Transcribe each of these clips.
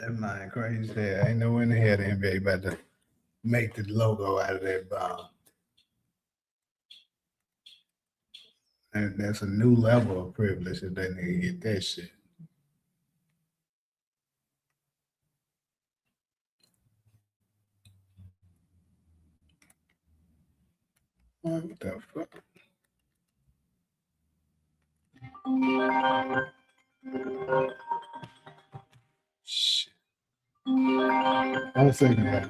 That man crazy. Ain't no in the hell the NBA about to make the logo out of that ball. And that's a new level of privilege if they need to get that shit. What the fuck? Shit. 1 second, man.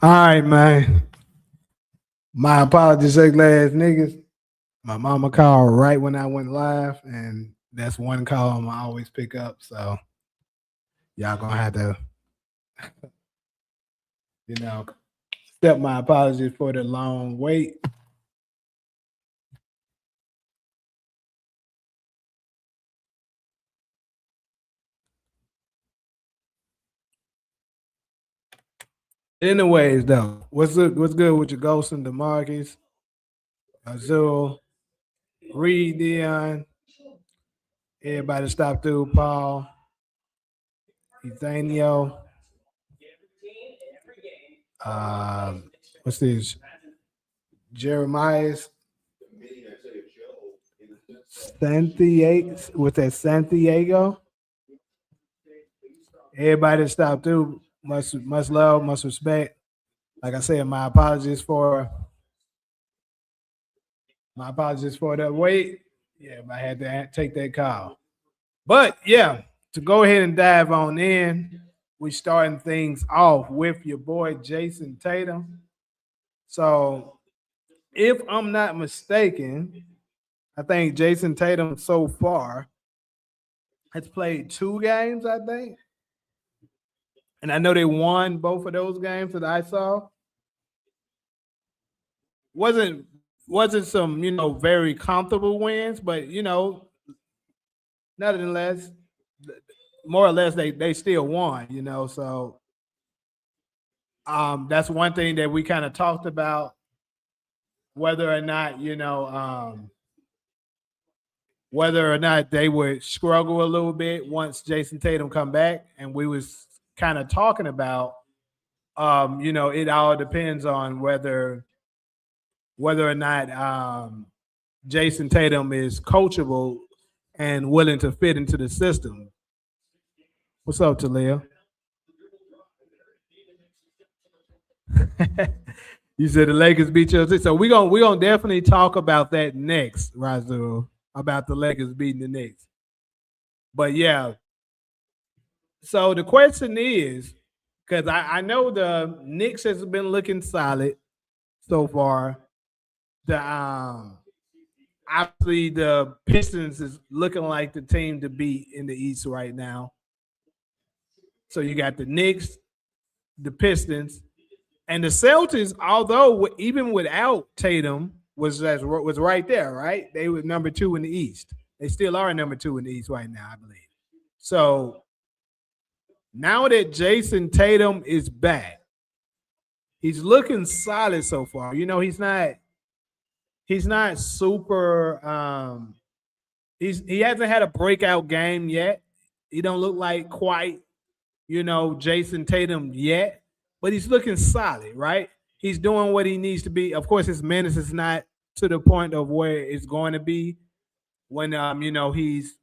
All right, man. My apologies, ugly ass niggas. My mama called right when I went live, and that's one call I'm gonna always pick up. So y'all gonna have to, you know, accept my apologies for the long wait. Anyways, though, what's good with your Ghost and DeMarcus, Azul, Reed, Dion, everybody stop through, Paul, Ethanio, what's this? Jeremiah's Santiago with that Santiago. Everybody stop through. Much love, much respect. Like I said, my apologies for that wait. Yeah, I had to take that call. But yeah, to go ahead and dive on in, we starting things off with your boy Jayson Tatum. So if I'm not mistaken, I think Jayson Tatum so far has played 2 games, I think. And I know they won both of those games that I saw. Wasn't wasn't some, very comfortable wins, but nonetheless, more or less they still won. So that's one thing that we kind of talked about, whether or not, whether or not they would struggle a little bit once Jayson Tatum come back. And we was kind of talking about it all depends on whether or not Jayson Tatum is coachable and willing to fit into the system. What's up, Talia? You said the Lakers beat you. So we gonna definitely talk about that next, Razul, about the Lakers beating the Knicks. But yeah, so the question is, because I know the Knicks has been looking solid so far. The obviously the Pistons is looking like the team to beat in the East right now. So you got the Knicks, the Pistons, and the Celtics. Although even without Tatum, was right there, right? They were number 2 in the East. They still are number 2 in the East right now, I believe. So now that Jayson Tatum is back, he's looking solid so far. He's not super he hasn't had a breakout game yet. He don't look like quite, Jayson Tatum yet, but he's looking solid, right? He's doing what he needs to be. Of course, his minutes is not to the point of where it's going to be when he's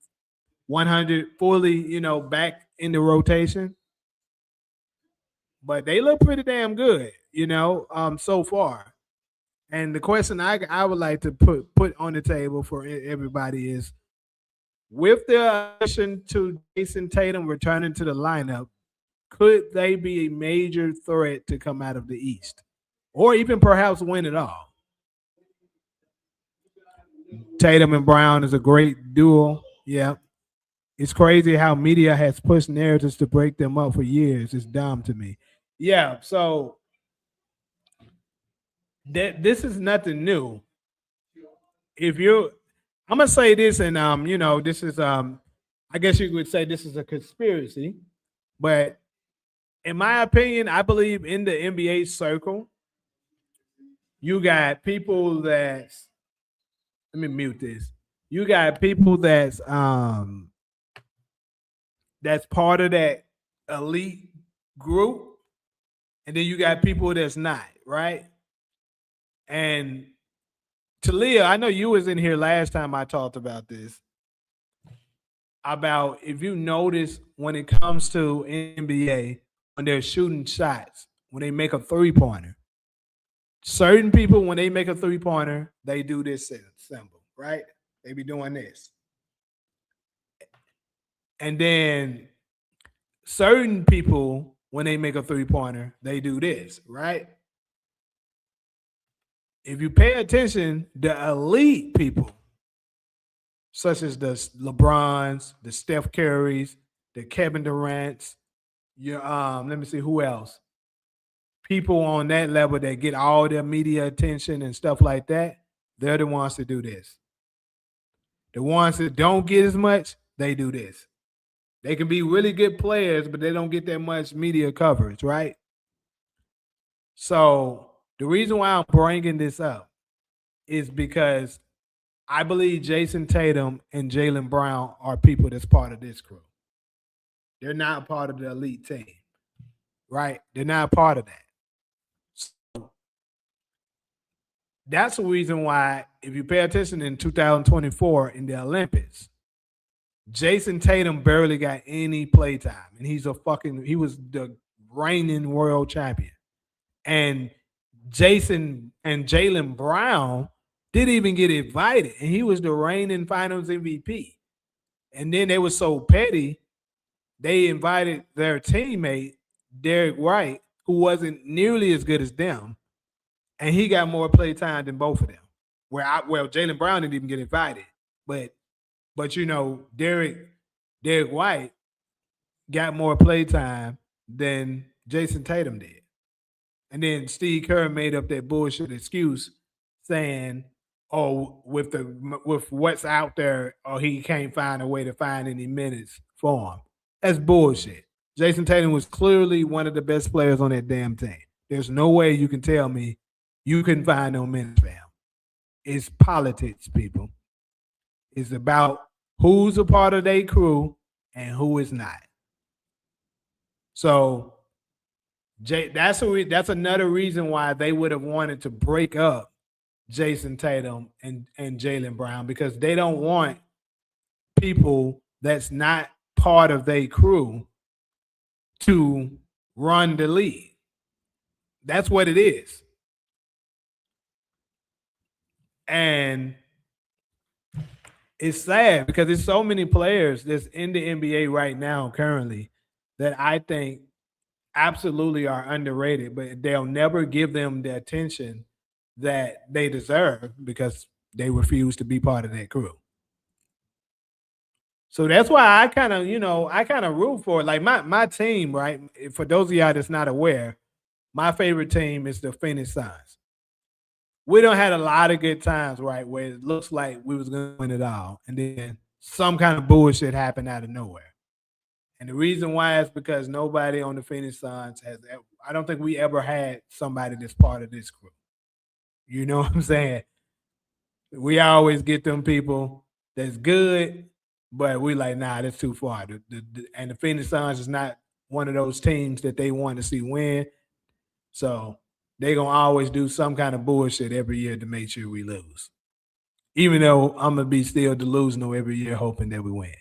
100 fully, back in the rotation. But they look pretty damn good, so far. And the question I would like to put on the table for everybody is, with the addition to Jayson Tatum returning to the lineup, could they be a major threat to come out of the East, or even perhaps win it all? Tatum and Brown is a great duo. Yeah, it's crazy how media has pushed narratives to break them up for years. It's dumb to me. Yeah, so this is nothing new. If you, I'm gonna say this, and this is I guess you would say this is a conspiracy, but in my opinion, I believe in the NBA circle, you got people that's, let me mute this. You got people that's part of that elite group, and then you got people that's not, right? And Talia, I know you was in here last time I talked about this. About, if you notice, when it comes to NBA, when they're shooting shots, when they make a 3-pointer, certain people, when they make a 3-pointer, they do this symbol, right? They be doing this. And then certain people, when they make a three-pointer, they do this, right? If you pay attention, the elite people, such as the LeBrons, the Steph Currys, the Kevin Durants, let me see who else. People on that level that get all their media attention and stuff like that, they're the ones that do this. The ones that don't get as much, they do this. They can be really good players, but they don't get that much media coverage, right? So the reason why I'm bringing this up is because I believe Jayson Tatum and Jaylen Brown are people that's part of this crew. They're not part of the elite team, right? They're not part of that. So that's the reason why, if you pay attention in 2024 in the Olympics, Jayson Tatum barely got any play time, and he was the reigning world champion. And Jason and Jaylen Brown didn't even get invited, and he was the reigning Finals MVP. And then they were so petty, they invited their teammate Derek White, who wasn't nearly as good as them, and he got more play time than both of them. Jaylen Brown didn't even get invited, but Derek White got more play time than Jayson Tatum did. And then Steve Kerr made up that bullshit excuse saying, "Oh, with what's out there, he can't find a way to find any minutes for him." That's bullshit. Jayson Tatum was clearly one of the best players on that damn team. There's no way you can tell me you couldn't find no minutes for him. It's politics, people. It's about who's a part of their crew and who is not. So that's another reason why they would have wanted to break up Jayson Tatum and Jaylen Brown, because they don't want people that's not part of their crew to run the league. That's what it is. And it's sad because there's so many players that's in the NBA right now currently that I think absolutely are underrated, but they'll never give them the attention that they deserve because they refuse to be part of that crew. So that's why I kind of root for it. Like my team, right? For those of y'all that's not aware, my favorite team is the Phoenix Suns. We don't had a lot of good times, right, where it looks like we was going to win it all, and then some kind of bullshit happened out of nowhere. And the reason why is because nobody on the Phoenix Suns I don't think we ever had somebody that's part of this crew. You know what I'm saying? We always get them people that's good, but we like, nah, that's too far. And the Phoenix Suns is not one of those teams that they want to see win. So they're going to always do some kind of bullshit every year to make sure we lose. Even though I'm going to be still delusional every year hoping that we win.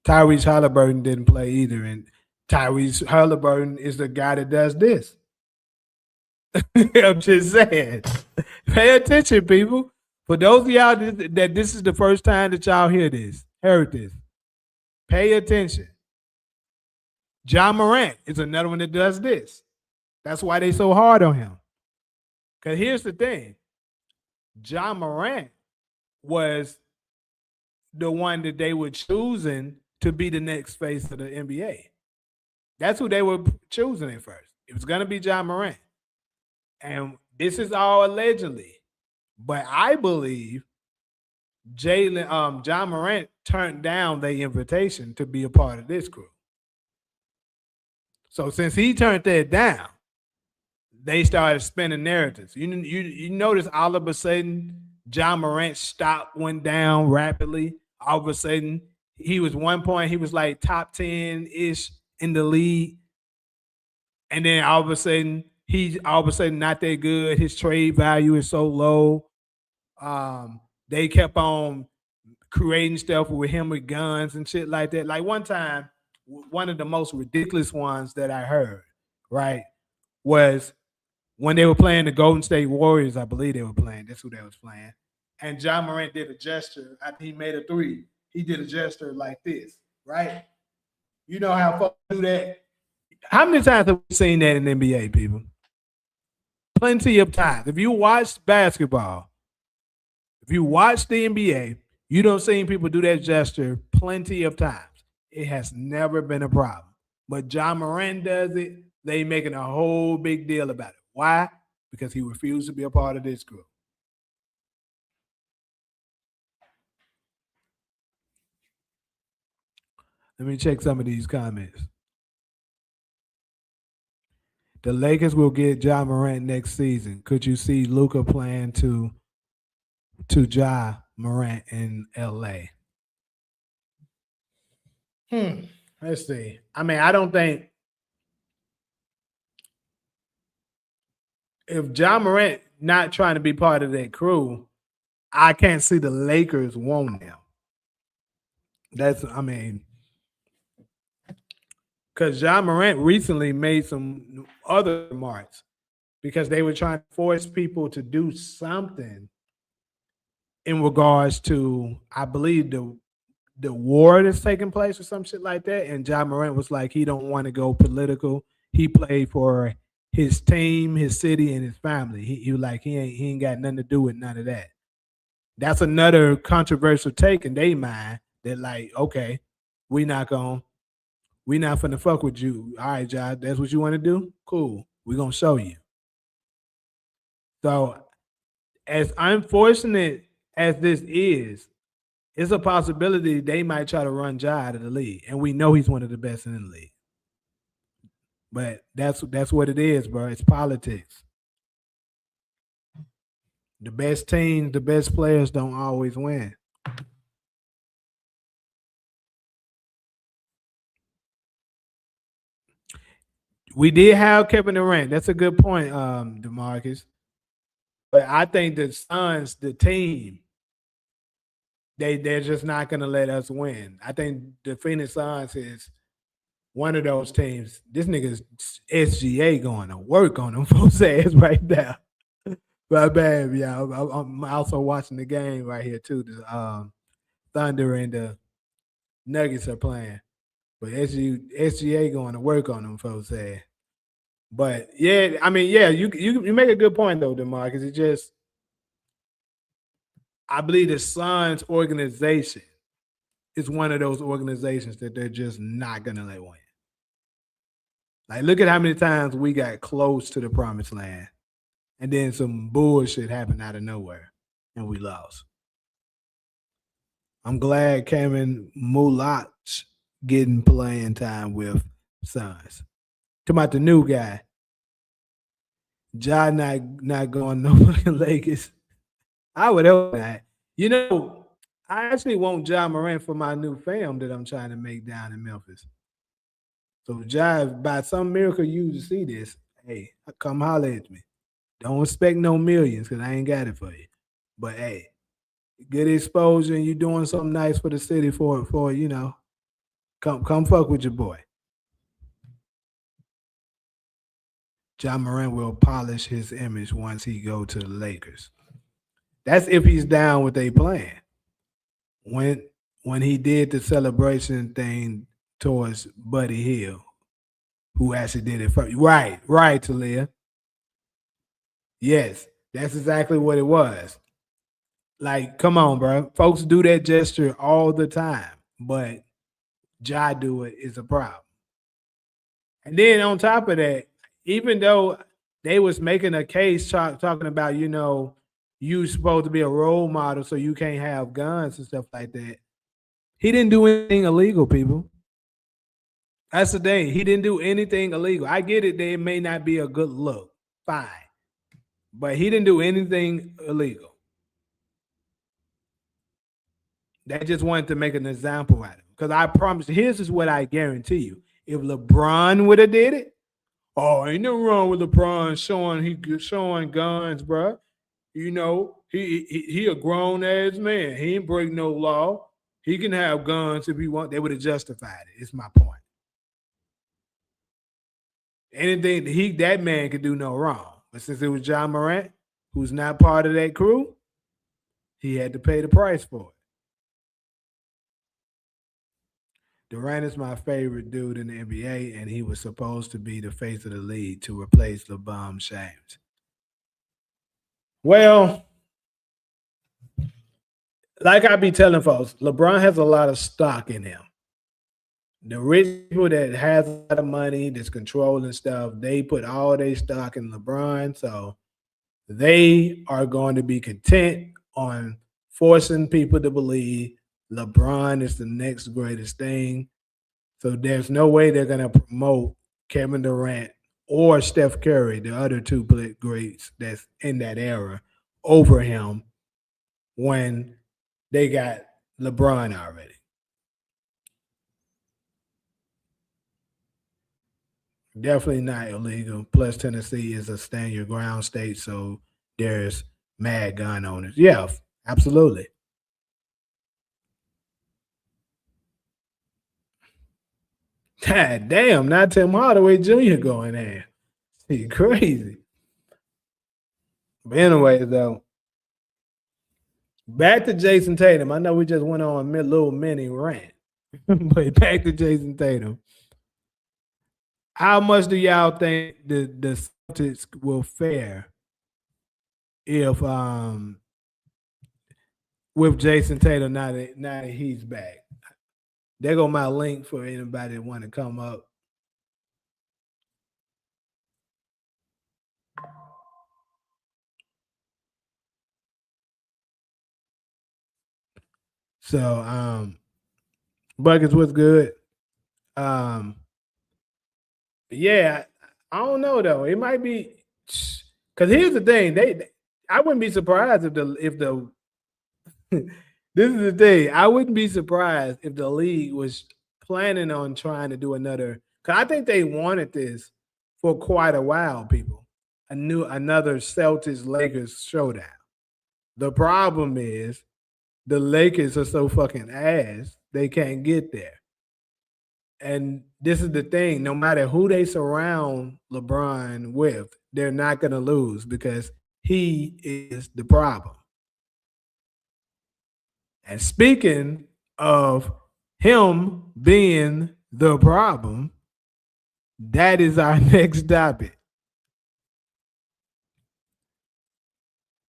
Tyrese Halliburton didn't play either, and Tyrese Halliburton is the guy that does this. I'm just saying. Pay attention, people. For those of y'all that this is the first time that y'all heard this, pay attention. Ja Morant is another one that does this. That's why they so hard on him. Because here's the thing. Ja Morant was the one that they were choosing to be the next face of the NBA. That's who they were choosing at first. It was going to be Ja Morant. And this is all allegedly. But I believe Ja Morant turned down their invitation to be a part of this crew. So since he turned that down, they started spinning narratives. You notice all of a sudden Ja Morant's stock went down rapidly. All of a sudden, he was like top 10-ish in the league. And then all of a sudden, he's not that good. His trade value is so low. They kept on creating stuff with him with guns and shit like that. Like one time, one of the most ridiculous ones that I heard, right, was when they were playing the Golden State Warriors. I believe they were playing. That's who they was playing. And Ja Morant did a gesture after he made a three. He did a gesture like this, right? You know how folks do that? How many times have we seen that in the NBA, people? Plenty of times. If you watch basketball, if you watch the NBA, you don't see people do that gesture plenty of times. It has never been a problem. But John Moran does it. They making a whole big deal about it. Why? Because he refused to be a part of this group. Let me check some of these comments. The Lakers will get John Morant next season. Could you see Luka playing to Ja Morant in LA? Let's see. I mean, I don't think if John Morant not trying to be part of that crew, I can't see the Lakers wanting him. Because John Morant recently made some other remarks because they were trying to force people to do something in regards to, I believe, the war that's taking place or some shit like that. And John Morant was like, he don't want to go political. He played for his team, his city, and his family. He was like, he ain't got nothing to do with none of that. That's another controversial take in their mind that like, okay, we not finna fuck with you. All right, John, that's what you want to do? Cool. We're gonna show you. So as unfortunate as this is, it's a possibility they might try to run Ja out of the league. And we know he's one of the best in the league. But that's what it is, bro. It's politics. The best teams, the best players don't always win. We did have Kevin Durant. That's a good point, DeMarcus. But I think the Suns, the team, they're just not gonna let us win. I think the Phoenix Suns is one of those teams. This nigga's SGA going to work on them folks' ass right now. But bad, yeah. I'm also watching the game right here too. The Thunder and the Nuggets are playing, but SGA going to work on them folks' ass. But yeah, I mean, yeah, you make a good point though, DeMarcus. It just, I believe the Suns organization is one of those organizations that they're just not gonna let win. Like, look at how many times we got close to the promised land, and then some bullshit happened out of nowhere, and we lost. I'm glad Kevin Mulach getting playing time with Suns. Talking about the new guy. Ja not going no fucking Lakers. I would hope not. You know, I actually want Ja Morant for my new fam that I'm trying to make down in Memphis. So Ja, by some miracle you see this, hey, come holler at me. Don't expect no millions because I ain't got it for you. But hey, good exposure and you doing something nice for the city for come fuck with your boy. John Morant will polish his image once he go to the Lakers. That's if he's down with a plan. When he did the celebration thing towards Buddy Hill, who actually did it first. Right, Talia. Yes, that's exactly what it was. Like, come on, bro. Folks do that gesture all the time, but Ja do it is a problem. And then on top of that, even though they was making a case talking about, you supposed to be a role model, so you can't have guns and stuff like that. He didn't do anything illegal, people. That's the thing. He didn't do anything illegal. I get it. They may not be a good look. Fine. But he didn't do anything illegal. They just wanted to make an example out of him. Because I promise, here's is what I guarantee you. If LeBron would have did it, ain't nothing wrong with LeBron showing guns, bro. He a grown ass man. He ain't break no law. He can have guns if he want. They would have justified it. It's my point. Anything that man could do no wrong. But since it was John Morant, who's not part of that crew, he had to pay the price for it. Durant is my favorite dude in the NBA, and he was supposed to be the face of the league to replace LeBron James. Well, like I be telling folks, LeBron has a lot of stock in him. The rich people that has a lot of money, that's controlling stuff, they put all their stock in LeBron. So they are going to be content on forcing people to believe LeBron is the next greatest thing. So there's no way they're going to promote Kevin Durant or Steph Curry, the other two greats that's in that era, over him when they got LeBron already. Definitely not illegal. Plus, Tennessee is a stand your ground state, so there's mad gun owners. Yeah, absolutely. God damn, not Tim Hardaway Jr. going in. He crazy. But anyways, though, back to Jayson Tatum. I know we just went on a little mini rant, but back to Jayson Tatum. How much do y'all think the Celtics will fare if with Jayson Tatum now that he's back? There go my link for anybody that want to come up. So Buckets was good. Um yeah, I don't know though. It might be because here's the thing. I wouldn't be surprised if the this is the thing. I wouldn't be surprised if the league was planning on trying to do another. Cause I think they wanted this for quite a while. People, another Celtics Lakers showdown. The problem is the Lakers are so fucking ass they can't get there. And this is the thing: no matter who they surround LeBron with, they're not going to lose because he is the problem. And speaking of him being the problem, that is our next topic.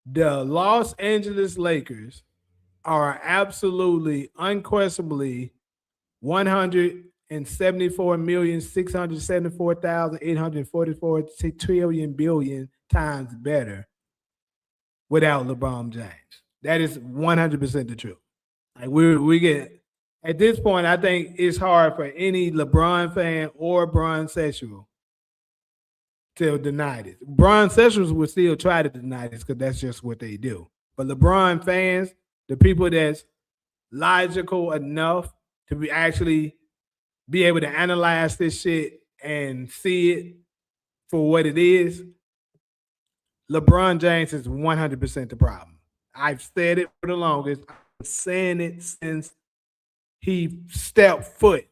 The Los Angeles Lakers are absolutely, unquestionably 174,674,844 times better without LeBron James. That is 100% the truth. Like we get at this point, I think it's hard for any LeBron fan or Bron sexual to deny this. Bron sexuals would still try to deny this because that's just what they do. But LeBron fans, the people that's logical enough to actually be able to analyze this shit and see it for what it is, LeBron James is 100% the problem. I've said it for the longest. I've been saying it since he stepped foot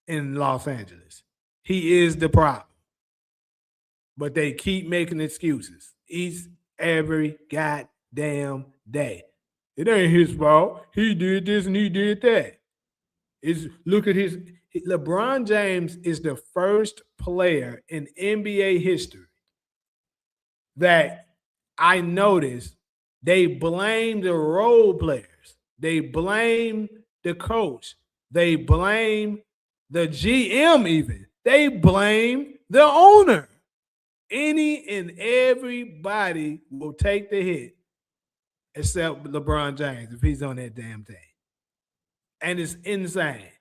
in Los Angeles. He is the problem. But they keep making excuses every goddamn day. It ain't his fault. He did this and he did that. Look at his LeBron James is the first player in NBA history that I noticed they blame the role players. They blame the coach. They blame the GM even. They blame the owner. Any and everybody will take the hit except LeBron James if he's on that damn team. And it's insane.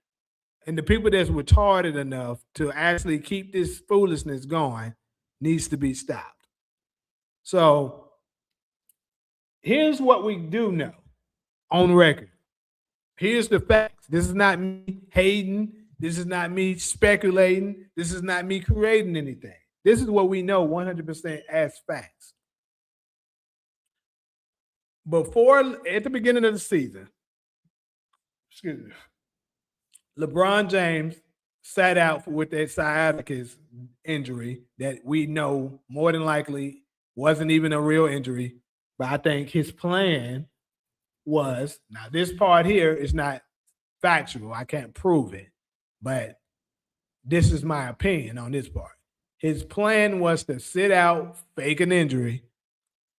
And the people that's retarded enough to actually keep this foolishness going needs to be stopped. So here's what we do know on record. Here's the facts. This is not me hating. This is not me speculating. This is not me creating anything. This is what we know 100% as facts. At the beginning of the season, excuse me, LeBron James sat out with that sciatica injury that we know more than likely wasn't even a real injury. But I think his plan was, now this part here is not factual. I can't prove it. But this is my opinion on this part. His plan was to sit out, fake an injury,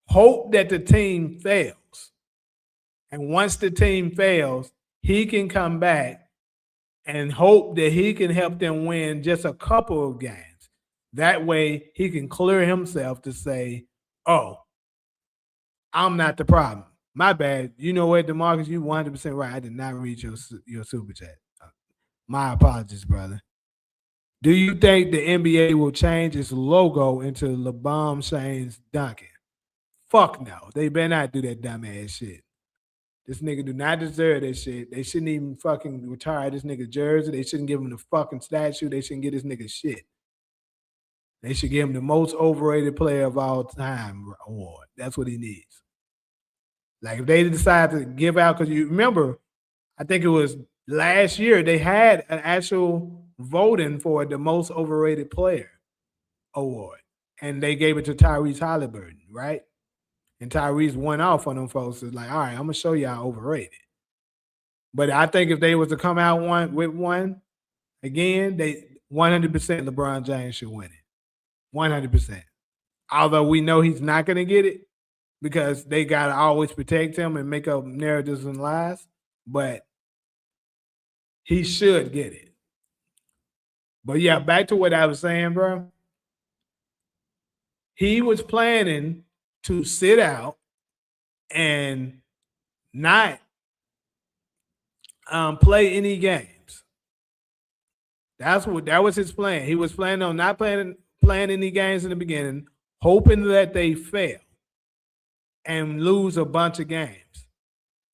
hope that the team fails. And once the team fails, he can come back and hope that he can help them win just a couple of games. That way, he can clear himself to say, oh, I'm not the problem. My bad. You know what, DeMarcus, you 100% right. I did not read your super chat. My apologies, brother. Do you think the NBA will change its logo into LeBron James dunking? Fuck no. They better not do that dumbass shit. This nigga do not deserve that shit. They shouldn't even fucking retire this nigga jersey. They shouldn't give him the fucking statue. They shouldn't get this nigga shit. They should give him the most overrated player of all time award. That's what he needs. Like if they decide to give out, because you remember, I think it was last year they had an actual voting for the most overrated player award, and they gave it to Tyrese Halliburton, right? And Tyrese went off on them folks. It's like, all right, I'm gonna show y'all overrated. But I think if they was to come out with one again, they 100% LeBron James should win it. 100%. Although we know he's not gonna get it because they gotta always protect him and make up narratives and lies, but he should get it. But yeah, back to what I was saying, bro. He was planning to sit out and not play any games. That was his plan. He was planning on not playing any games in the beginning, hoping that they fail and lose a bunch of games.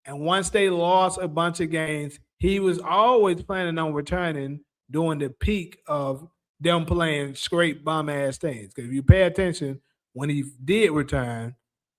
And once they lost a bunch of games, he was always planning on returning during the peak of them playing straight bum ass teams. Because if you pay attention, when he did return,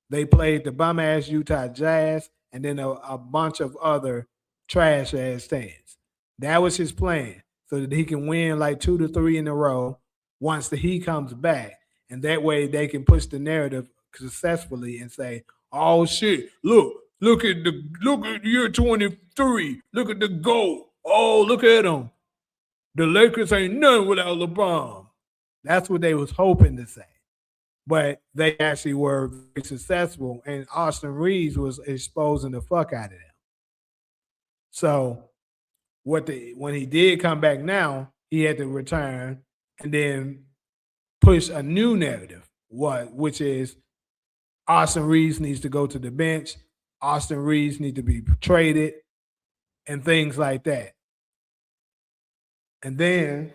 they played the bum ass Utah Jazz and then a bunch of other trash ass teams. That was his plan, so that he can win like 2 to 3 in a row once he comes back. And that way they can push the narrative successfully and say, oh shit, look at year 23. Look at the GOAT. Oh, look at him. The Lakers ain't nothing without LeBron. That's what they was hoping to say. But they actually were very successful, and Austin Reeves was exposing the fuck out of them. So when he did come back now, he had to return and then push a new narrative, which is Austin Reeves needs to go to the bench, Austin Reeves needs to be traded, and things like that. And then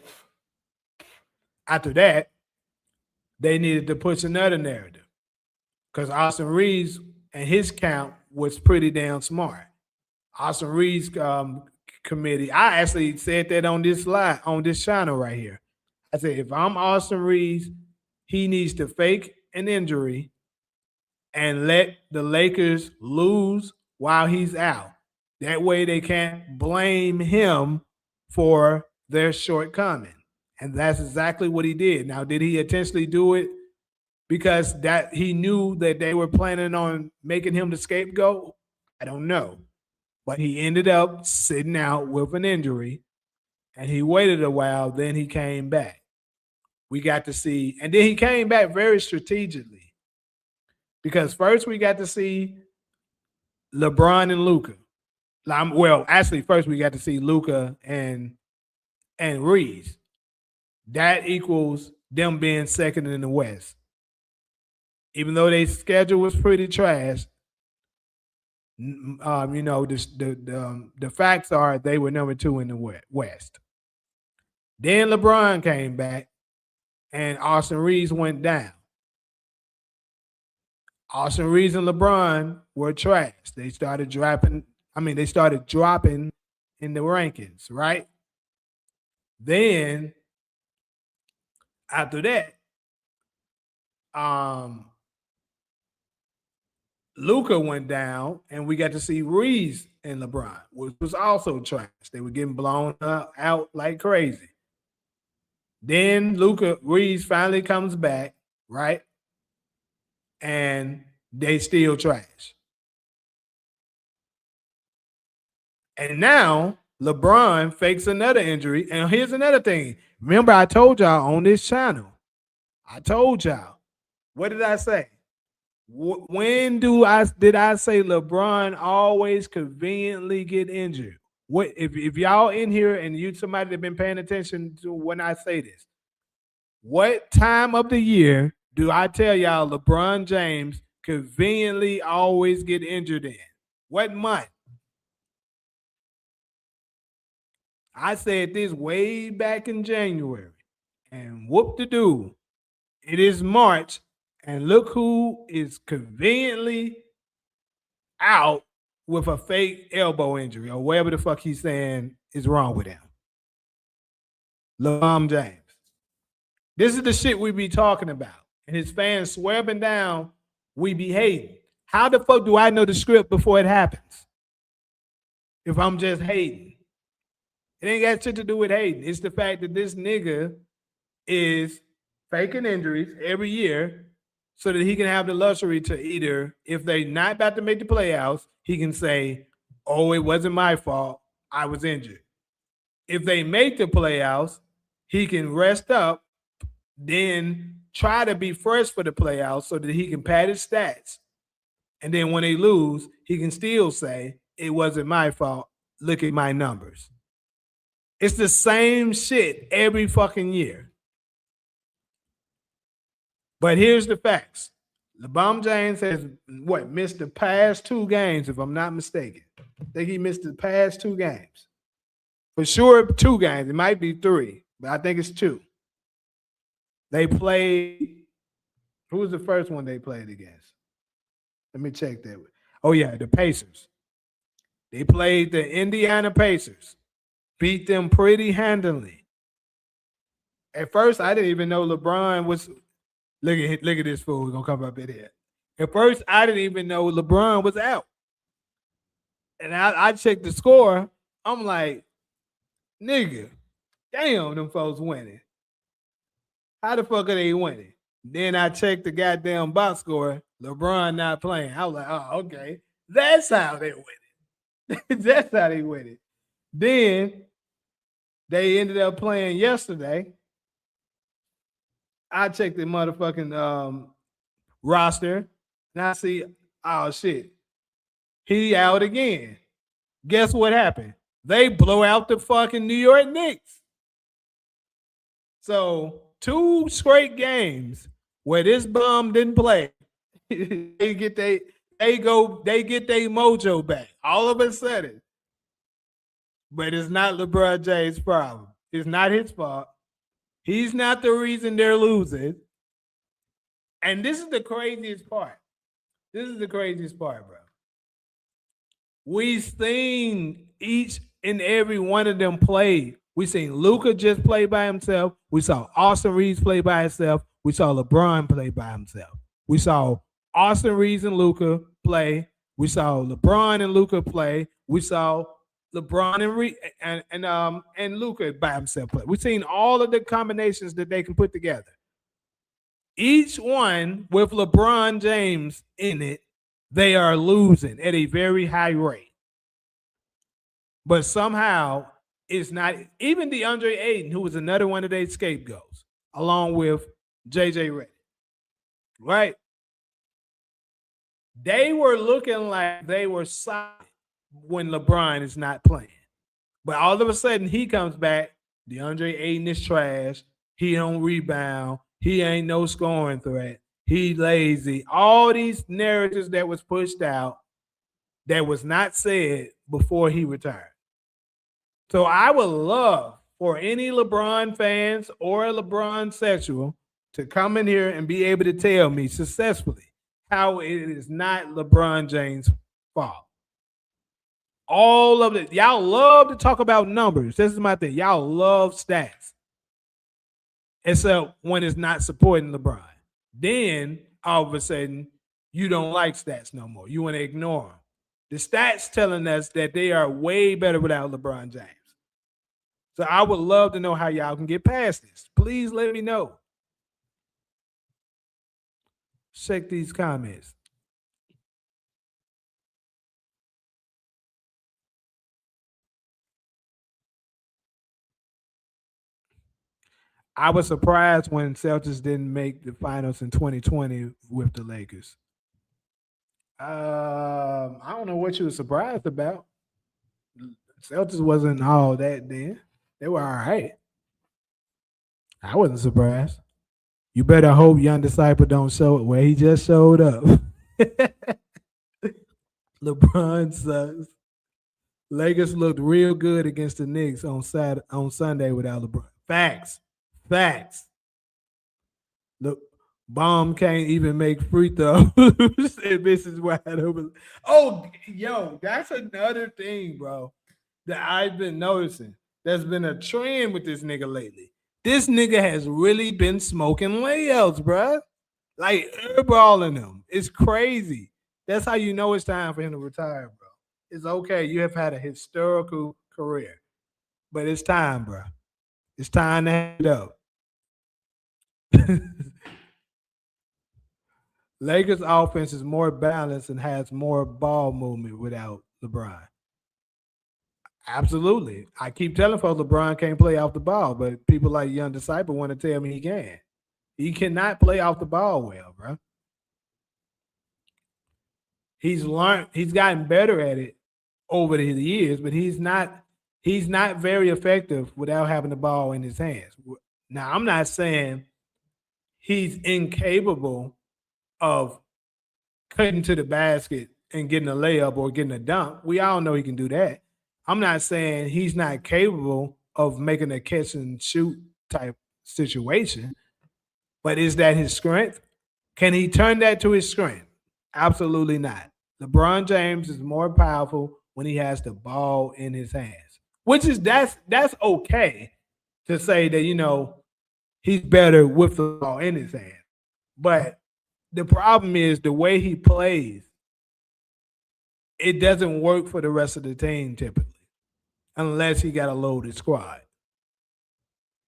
after that, they needed to push another narrative because Austin Reeves and his camp was pretty damn smart. Austin Reeves committee, I actually said that on this slide, on this channel right here. I said, if I'm Austin Reeves, he needs to fake an injury and let the Lakers lose while he's out. That way they can't blame him for their shortcoming. And that's exactly what he did. Now, did he intentionally do it because that he knew that they were planning on making him the scapegoat? I don't know. But he ended up sitting out with an injury, and he waited a while. Then he came back. We got to see, and then he came back very strategically because first we got to see LeBron and Luka. Well, actually, first we got to see Luka and Reeves. That equals them being second in the West. Even though their schedule was pretty trash, the facts are they were number 2 in the West. Then LeBron came back, and Austin Reeves went down. Austin Reeves and LeBron were trash. They started dropping in the rankings, right? Then after that, Luka went down, and we got to see Reeves and LeBron, which was also trash. They were getting blown out like crazy. Then Reeves finally comes back, right? And they still trash. And now LeBron fakes another injury. And here's another thing. Remember, I told y'all on this channel, I told y'all, what did I say? When did I say LeBron always conveniently get injured? What if y'all in here and you somebody that been paying attention to when I say this? What time of the year do I tell y'all LeBron James conveniently always get injured in? What month? I said this way back in January. And whoop de doo. It is March. And look who is conveniently out with a fake elbow injury or whatever the fuck he's saying is wrong with him. LeBron James. This is the shit we be talking about. And his fans swearing down, we be hating. How the fuck do I know the script before it happens? If I'm just hating. It ain't got shit to do with hating. It's the fact that this nigga is faking injuries every year so that he can have the luxury to either, if they not about to make the playoffs, he can say, oh, it wasn't my fault. I was injured. If they make the playoffs, he can rest up, then try to be fresh for the playoffs so that he can pad his stats. And then when they lose, he can still say, it wasn't my fault. Look at my numbers. It's the same shit every fucking year. But here's the facts. LeBron James has missed the past 2 games, if I'm not mistaken. I think he missed the past 2 games. For sure, 2 games. It might be 3, but I think it's 2. They played. Who was the first one they played against? Let me check that. Oh, yeah, the Pacers. They played the Indiana Pacers. Beat them pretty handily. At first, I didn't even know LeBron was. Look at this fool. He's gonna come up in here. At first, I didn't even know LeBron was out. And I checked the score. I'm like, nigga, damn, them folks winning. How the fuck are they winning? Then I checked the goddamn box score. LeBron not playing. I was like, oh, okay. That's how they winning. That's how they winning. Then they ended up playing yesterday. I checked the motherfucking roster and I see, oh shit, he out again. Guess what happened? They blow out the fucking New York Knicks. So 2 straight games where this bum didn't play, they get their mojo back all of a sudden. But it's not LeBron James' problem. It's not his fault. He's not the reason they're losing. And this is the craziest part. This is the craziest part, bro. We've seen each and every one of them play. We seen Luka just play by himself. We saw Austin Reeves play by himself. We saw LeBron play by himself. We saw Austin Reeves and Luka play. We saw LeBron and Luka play. We saw LeBron and Luka by himself play. We've seen all of the combinations that they can put together. Each one with LeBron James in it, they are losing at a very high rate. But somehow it's not, even DeAndre Ayton, who was another one of their scapegoats, along with JJ Redick, right? They were looking like they were solid when LeBron is not playing. But all of a sudden he comes back, DeAndre Ayton is trash, he don't rebound, he ain't no scoring threat, he lazy. All these narratives that was pushed out that was not said before he retired. So I would love for any LeBron fans or a LeBron sexual to come in here and be able to tell me successfully how it is not LeBron James' fault. All of it. Y'all love to talk about numbers. This is my thing. Y'all love stats. Except when it's not supporting LeBron. Then all of a sudden, you don't like stats no more. You want to ignore them. The stats telling us that they are way better without LeBron James. So I would love to know how y'all can get past this. Please let me know. Check these comments. I was surprised when Celtics didn't make the finals in 2020 with the Lakers. I don't know what you were surprised about. Celtics wasn't all that then. They were all right. I wasn't surprised. You better hope Young Disciple don't show it where he just showed up. LeBron sucks. Lakers looked real good against the Knicks on Sunday without LeBron. Facts. Facts. Look, Bomb can't even make free throws. And misses wide open. Oh, yo, that's another thing, bro, that I've been noticing. There's been a trend with this nigga lately. This nigga has really been smoking layups, bro. Like airballing them. It's crazy. That's how you know it's time for him to retire, bro. It's okay. You have had a historical career, but it's time, bro. It's time to hang it up. Lakers offense is more balanced and has more ball movement without LeBron. Absolutely. I keep telling folks LeBron can't play off the ball, but people like Young Disciple want to tell me he can. He cannot play off the ball well, bro. He's gotten better at it over the years, but he's not very effective without having the ball in his hands. Now, I'm not saying he's incapable of cutting to the basket and getting a layup or getting a dunk. We all know he can do that. I'm not saying he's not capable of making a catch and shoot type situation, but is that his strength? Can he turn that to his strength? Absolutely not. LeBron James is more powerful when he has the ball in his hands, which is that's okay to say that he's better with the ball in his hand. But the problem is the way he plays, it doesn't work for the rest of the team typically, unless he got a loaded squad.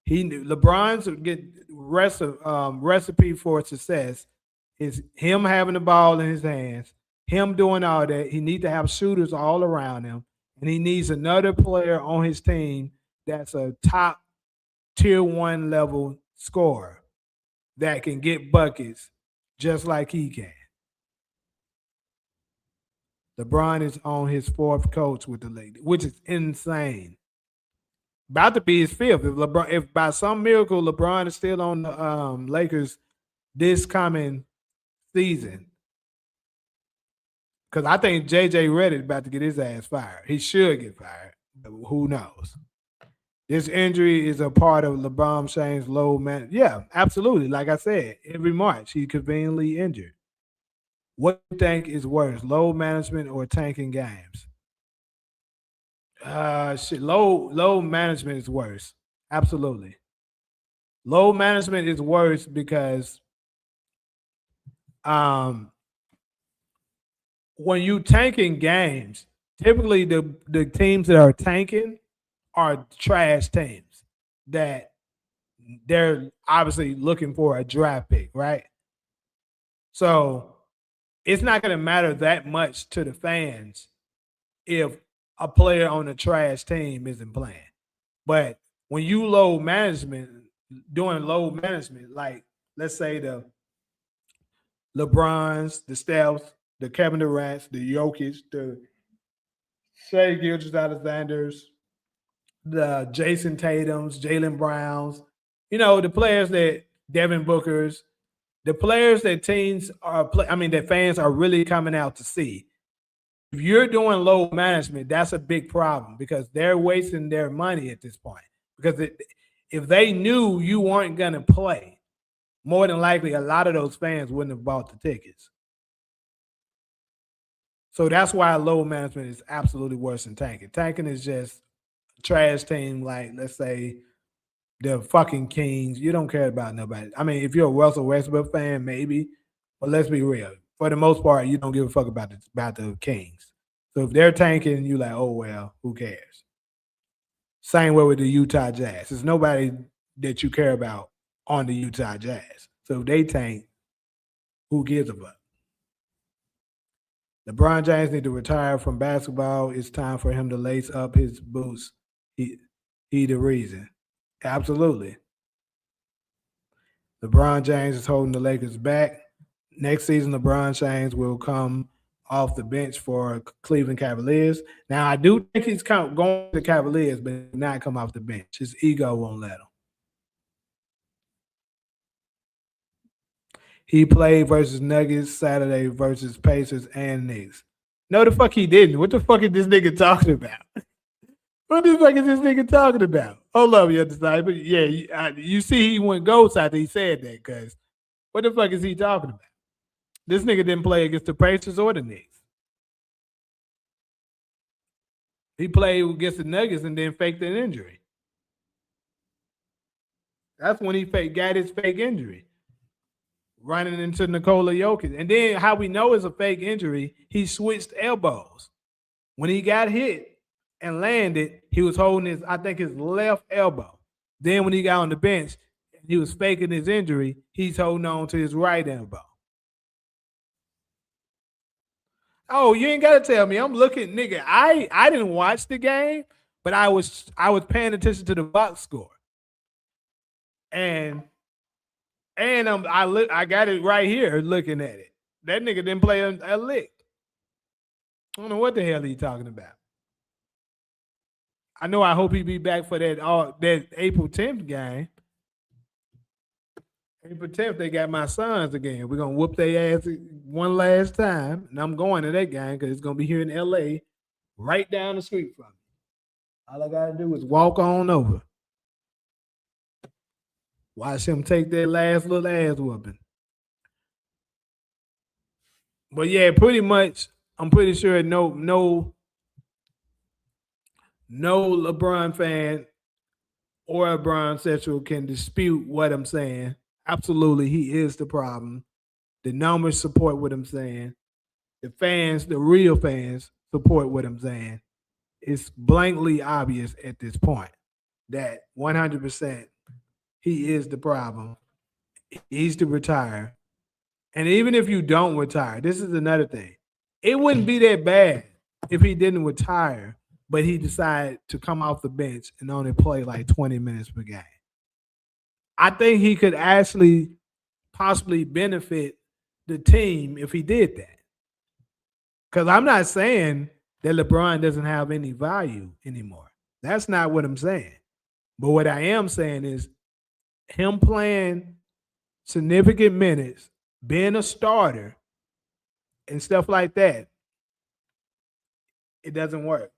LeBron's recipe for success is him having the ball in his hands, him doing all that. He needs to have shooters all around him, and he needs another player on his team that's a top tier one level scorer that can get buckets just like he can. LeBron is on his fourth coach with the Lakers, which is insane. About to be his fifth. If by some miracle LeBron is still on the Lakers this coming season, because I think JJ Redick about to get his ass fired. He should get fired, but who knows? This injury is a part of LeBron James' low man. Yeah, absolutely. Like I said, every March he conveniently injured. What do you think is worse, load management or tanking games? Shit, low management is worse. Absolutely. Low management is worse because um when you tanking games, typically the teams that are tanking are trash teams that they're obviously looking for a draft pick, right? So it's not going to matter that much to the fans if a player on a trash team isn't playing. But when you doing low management, like let's say the LeBrons, the Stephs, the Kevin Durants, the Jokic, the Shea Gilgeous Alexanders, the Jayson Tatums, Jalen Browns, the players that Devin Bookers, the players that that fans are really coming out to see. If you're doing low management, that's a big problem because they're wasting their money at this point. Because if they knew you weren't going to play, more than likely a lot of those fans wouldn't have bought the tickets. So that's why low management is absolutely worse than tanking. Tanking is just a trash team, like let's say the fucking Kings. You don't care about nobody. I mean, if you're a Russell Westbrook fan, maybe, but let's be real. For the most part, you don't give a fuck about the Kings. So if they're tanking, you like, oh well, who cares? Same way with the Utah Jazz. There's nobody that you care about on the Utah Jazz. So if they tank, who gives a fuck? LeBron James need to retire from basketball. It's time for him to lace up his boots. He the reason. Absolutely. LeBron James is holding the Lakers back. Next season, LeBron James will come off the bench for Cleveland Cavaliers. Now, I do think he's going to the Cavaliers, but not come off the bench. His ego won't let him. He played versus Nuggets Saturday versus Pacers and Knicks. No, the fuck he didn't. What the fuck is this nigga talking about? What the fuck is this nigga talking about? Hold up, your disciple. Yeah, you see he went ghost after he said that, because what the fuck is he talking about? This nigga didn't play against the Pacers or the Knicks. He played against the Nuggets and then faked an injury. That's when he got his fake injury, running into Nikola Jokic. And then how we know it's a fake injury, he switched elbows. When he got hit and landed, he was holding his left elbow. Then when he got on the bench, he was faking his injury, he's holding on to his right elbow. Oh, you ain't got to tell me. I'm looking, nigga. I didn't watch the game, but I was paying attention to the box score. And I got it right here looking at it. That nigga didn't play a lick. I don't know what the hell he's talking about. I know I hope he be back for that April 10th game. April 10th, they got my sons again. We're going to whoop their ass one last time. And I'm going to that game because it's going to be here in L.A. right down the street from me. All I got to do is walk on over. Watch him take that last little ass whooping. But yeah, pretty much, I'm pretty sure no LeBron fan or a LeBron Central can dispute what I'm saying. Absolutely, he is the problem. The numbers support what I'm saying. The fans, the real fans, support what I'm saying. It's blankly obvious at this point that 100% he is the problem. He's to retire. And even if you don't retire, this is another thing. It wouldn't be that bad if he didn't retire, but he decided to come off the bench and only play like 20 minutes per game. I think he could actually possibly benefit the team if he did that. Because I'm not saying that LeBron doesn't have any value anymore. That's not what I'm saying. But what I am saying is him playing significant minutes, being a starter, and stuff like that, it doesn't work.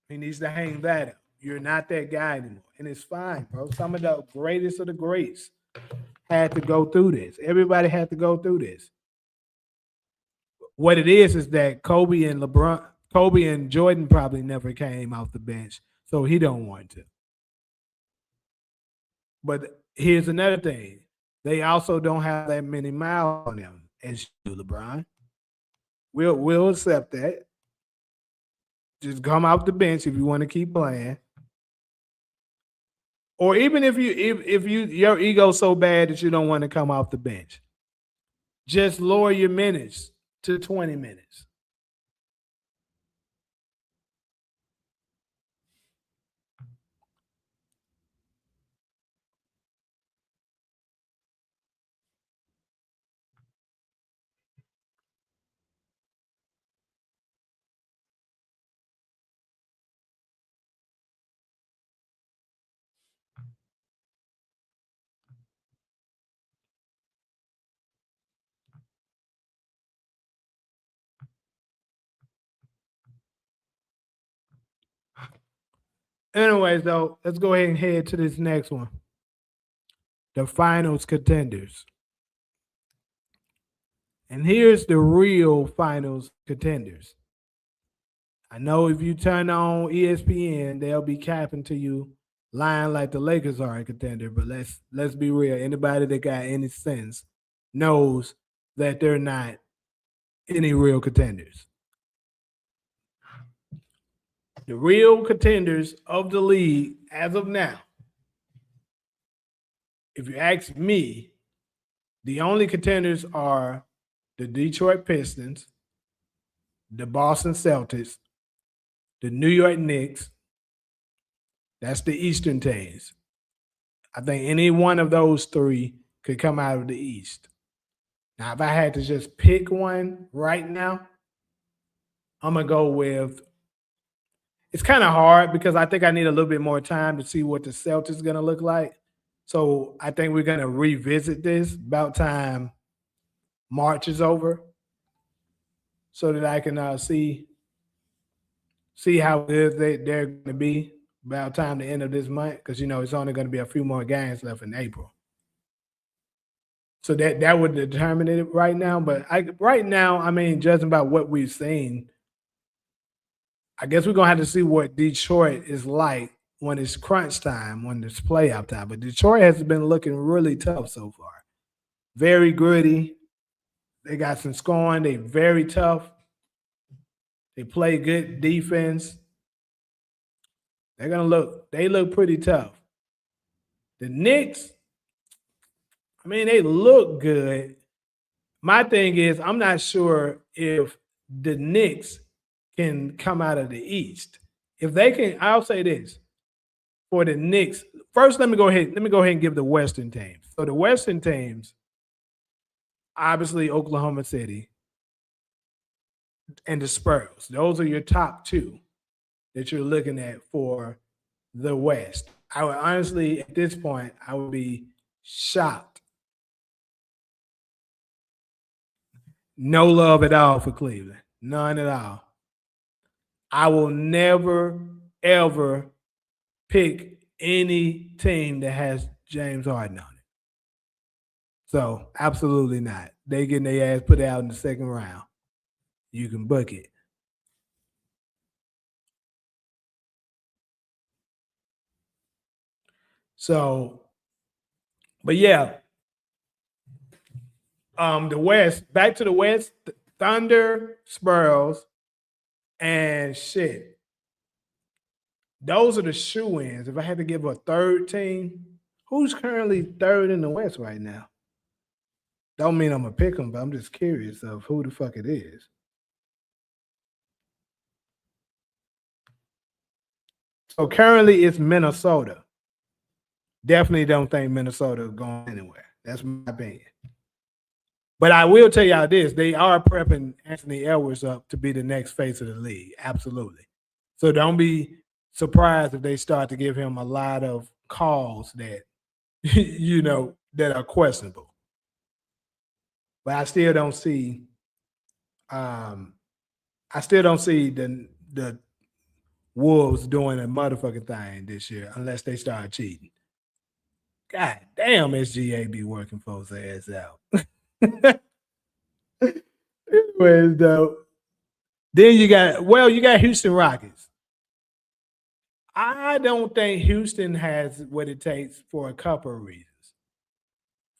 He needs to hang that up. You're not that guy anymore. And it's fine, bro. Some of the greatest of the greats had to go through this. Everybody had to go through this. What it is that Kobe and Jordan probably never came off the bench, so he don't want to. But here's another thing. They also don't have that many miles on them as you do, LeBron. We'll accept that. Just come off the bench if you want to keep playing. Or even if your ego's so bad that you don't want to come off the bench, just lower your minutes to 20 minutes. Anyways, though, let's go ahead and head to this next one. The finals contenders. And here's the real finals contenders. I know if you turn on ESPN, they'll be capping to you, lying like the Lakers are a contender. But let's be real. Anybody that got any sense knows that they're not any real contenders. The real contenders of the league as of now, if you ask me, the only contenders are the Detroit Pistons, the Boston Celtics, the New York Knicks. That's the Eastern teams. I think any one of those three could come out of the East. Now, if I had to just pick one right now, I'm gonna go with. It's kind of hard because I think I need a little bit more time to see what the Celtics gonna look like. So I think we're gonna revisit this about time March is over, so that I can see how good they're going to be about time the end of this month, because it's only going to be a few more games left in April. So that would determine it right now. But right now, I mean, judging by what we've seen, I guess we're gonna have to see what Detroit is like when it's crunch time, when it's playoff time. But Detroit has been looking really tough so far. Very gritty. They got some scoring. They very tough. They play good defense. They look pretty tough. The Knicks, I mean, they look good. My thing is, I'm not sure if the Knicks can come out of the East. If they can, I'll say this for the Knicks. First, let me go ahead and give the Western teams. So the Western teams, obviously Oklahoma City and the Spurs. Those are your top two that you're looking at for the West. I would honestly, at this point, I would be shocked. No love at all for Cleveland. None at all. I will never, ever pick any team that has James Harden on it. So, absolutely not. They getting their ass put out in the second round. You can book it. So, but yeah, the West, back to the West, Thunder, Spurs, and shit. Those are the shoe-ins. If I had to give a third team, who's currently third in the West right now? Don't mean I'm gonna pick them, but I'm just curious of who the fuck it is. So currently it's Minnesota. Definitely don't think Minnesota is going anywhere. That's my opinion. But I will tell y'all this: they are prepping Anthony Edwards up to be the next face of the league. Absolutely. So don't be surprised if they start to give him a lot of calls that that are questionable. But I still don't see the Wolves doing a motherfucking thing this year unless they start cheating. God damn, SGA be working folks' ass out. Anyways, though, then you got Houston Rockets. I don't think Houston has what it takes for a couple of reasons.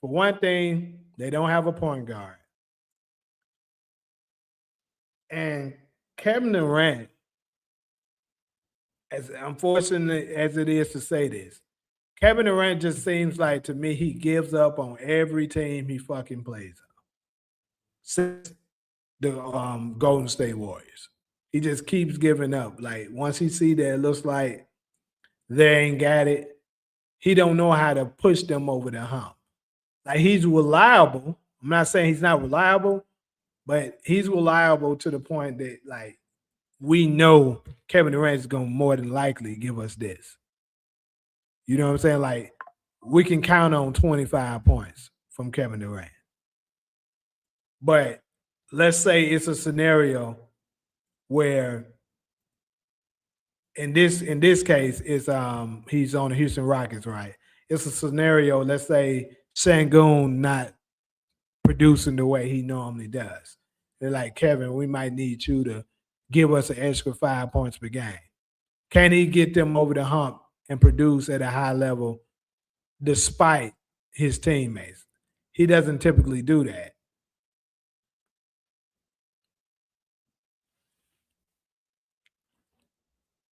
For one thing, they don't have a point guard. And Kevin Durant, as unfortunate as it is to say this, Kevin Durant just seems like, to me, he gives up on every team he fucking plays on since the Golden State Warriors. He just keeps giving up. Like, once he see that it looks like they ain't got it, he don't know how to push them over the hump. Like, he's reliable. I'm not saying he's not reliable, but he's reliable to the point that, like, we know Kevin Durant is going to more than likely give us this. You know what I'm saying? Like, we can count on 25 points from Kevin Durant. But let's say it's a scenario where in this case it's he's on the Houston Rockets, right? It's a scenario, let's say Sengun not producing the way he normally does. They're like, Kevin, we might need you to give us an extra 5 points per game. Can he get them over the hump and produce at a high level despite his teammates? He doesn't typically do that.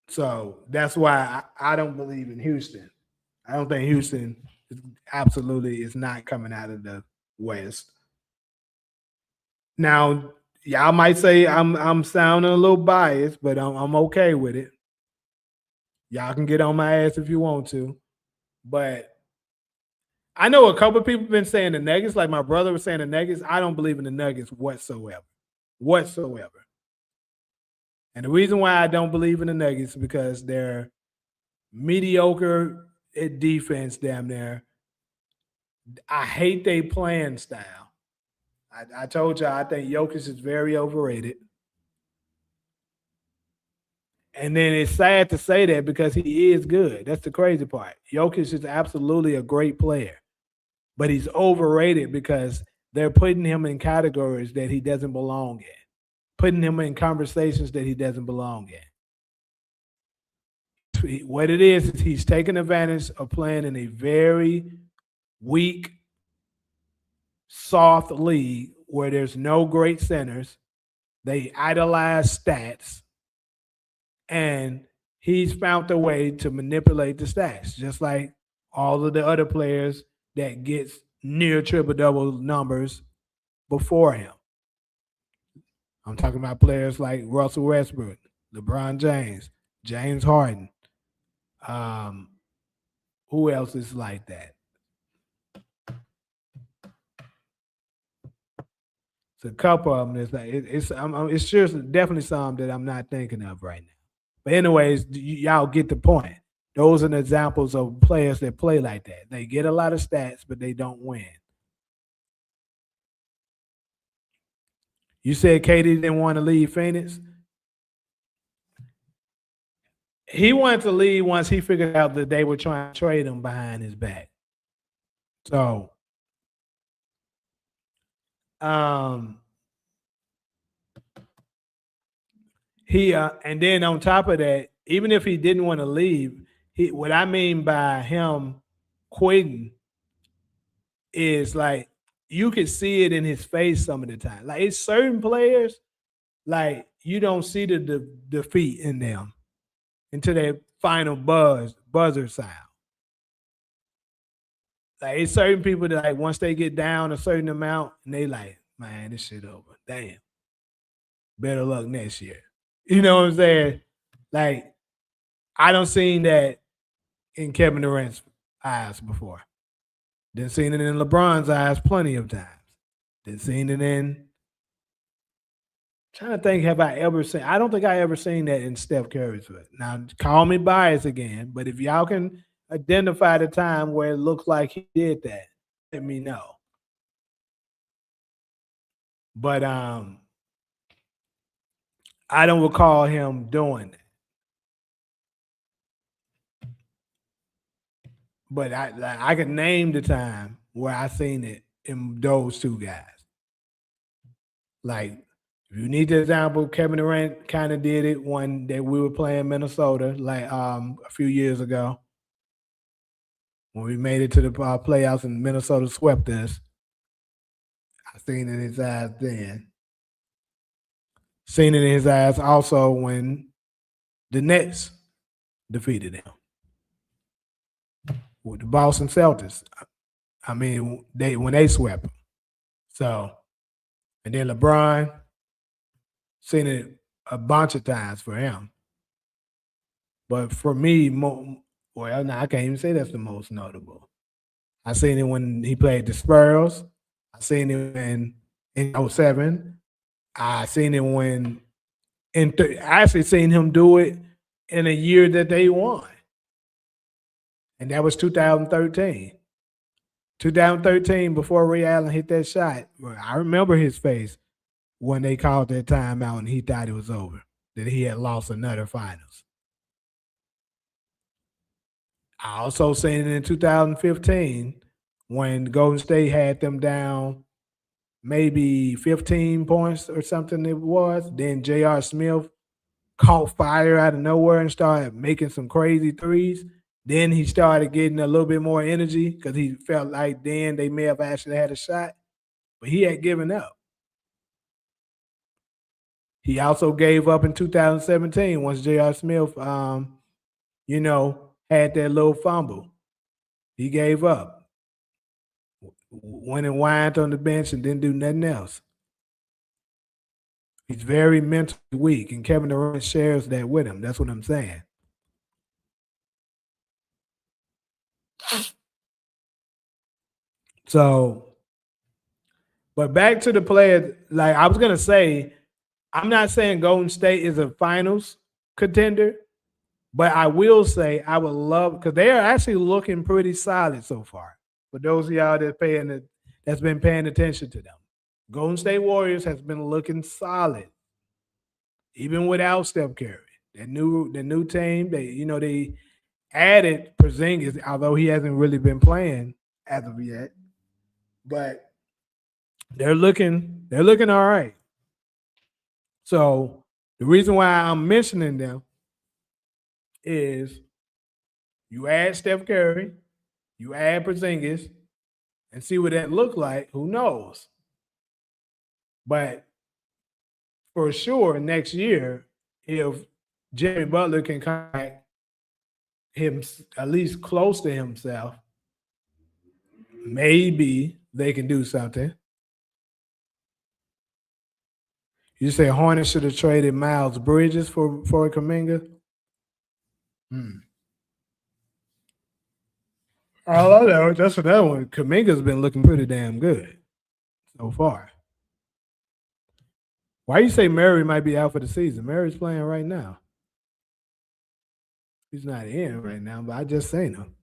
So that's why I don't believe in Houston. I don't think Houston absolutely is not coming out of the West. Now, y'all might say I'm sounding a little biased, but I'm okay with it. Y'all can get on my ass if you want to, but I know a couple of people have been saying the Nuggets, like my brother was saying the Nuggets. I don't believe in the Nuggets whatsoever. Whatsoever. And the reason why I don't believe in the Nuggets is because they're mediocre at defense damn near. I hate their playing style. I told you I think Jokic is very overrated. And then it's sad to say that because he is good. That's the crazy part. Jokic is absolutely a great player, but he's overrated because they're putting him in categories that he doesn't belong in, putting him in conversations that he doesn't belong in. What it is he's taking advantage of playing in a very weak, soft league where there's no great centers. They idolize stats, and he's found a way to manipulate the stats, just like all of the other players that gets near triple double numbers before him. I'm talking about players like Russell Westbrook, LeBron James, James Harden. Um, who else is like that? It's a couple of them. It's like it's sure definitely some that I'm not thinking of right now. But anyways, y'all get the point. Those are the examples of players that play like that. They get a lot of stats, but they don't win. You said Katie didn't want to leave Phoenix. He wanted to leave once he figured out that they were trying to trade him behind his back. So, um, he and then on top of that, even if he didn't want to leave, what I mean by him quitting is like you could see it in his face some of the time. Like it's certain players, like you don't see the defeat in them until that final buzzer sound. Like it's certain people that like once they get down a certain amount and they like, man, this shit over. Damn. Better luck next year. You know what I'm saying? Like I don't seen that in Kevin Durant's eyes before. Didn't seen it in LeBron's eyes plenty of times. Didn't seen it in. Trying to think, have I ever seen? I don't think I ever seen that in Steph Curry's foot. Now, call me biased again, but if y'all can identify the time where it looks like he did that, let me know. But I don't recall him doing that. But I can name the time where I seen it in those two guys. Like, if you need the example, Kevin Durant kind of did it when that we were playing Minnesota, like a few years ago, when we made it to the playoffs and Minnesota swept us. I seen it in his eyes then. Seen it in his eyes also when the Nets defeated him with the Boston Celtics. I mean, when they swept him. So, and then LeBron, seen it a bunch of times for him. But for me, well, no, I can't even say that's the most notable. I seen it when he played the Spurs. I seen it in 07. I seen it when I actually seen him do it in a year that they won. And that was 2013. 2013, before Ray Allen hit that shot, I remember his face when they called that timeout and he thought it was over, that he had lost another finals. I also seen it in 2015 when Golden State had them down maybe 15 points or something it was. Then J.R. Smith caught fire out of nowhere and started making some crazy threes. Then he started getting a little bit more energy because he felt like then they may have actually had a shot, but he had given up. He also gave up in 2017 once J.R. Smith, had that little fumble. He gave up. Went and whined on the bench and didn't do nothing else. He's very mentally weak, and Kevin Durant shares that with him. That's what I'm saying. So, but back to the player, like I was gonna say, I'm not saying Golden State is a finals contender, but I will say I would love because they are actually looking pretty solid so far. For those of y'all that's been paying attention to them, Golden State Warriors has been looking solid, even without Steph Curry. The new team, they added Porzingis, although he hasn't really been playing as of yet, but they're looking all right. So the reason why I'm mentioning them is you add Steph Curry, you add Porzingis, and see what that look like. Who knows? But for sure, next year, if Jimmy Butler can come back him at least close to himself, maybe they can do something. You say Hornets should have traded Miles Bridges for Kaminga? Hmm. All I know, that's another one. Kaminga's been looking pretty damn good so far. Why you say Murray might be out for the season? Murray's playing right now. He's not in right now, but I just seen him.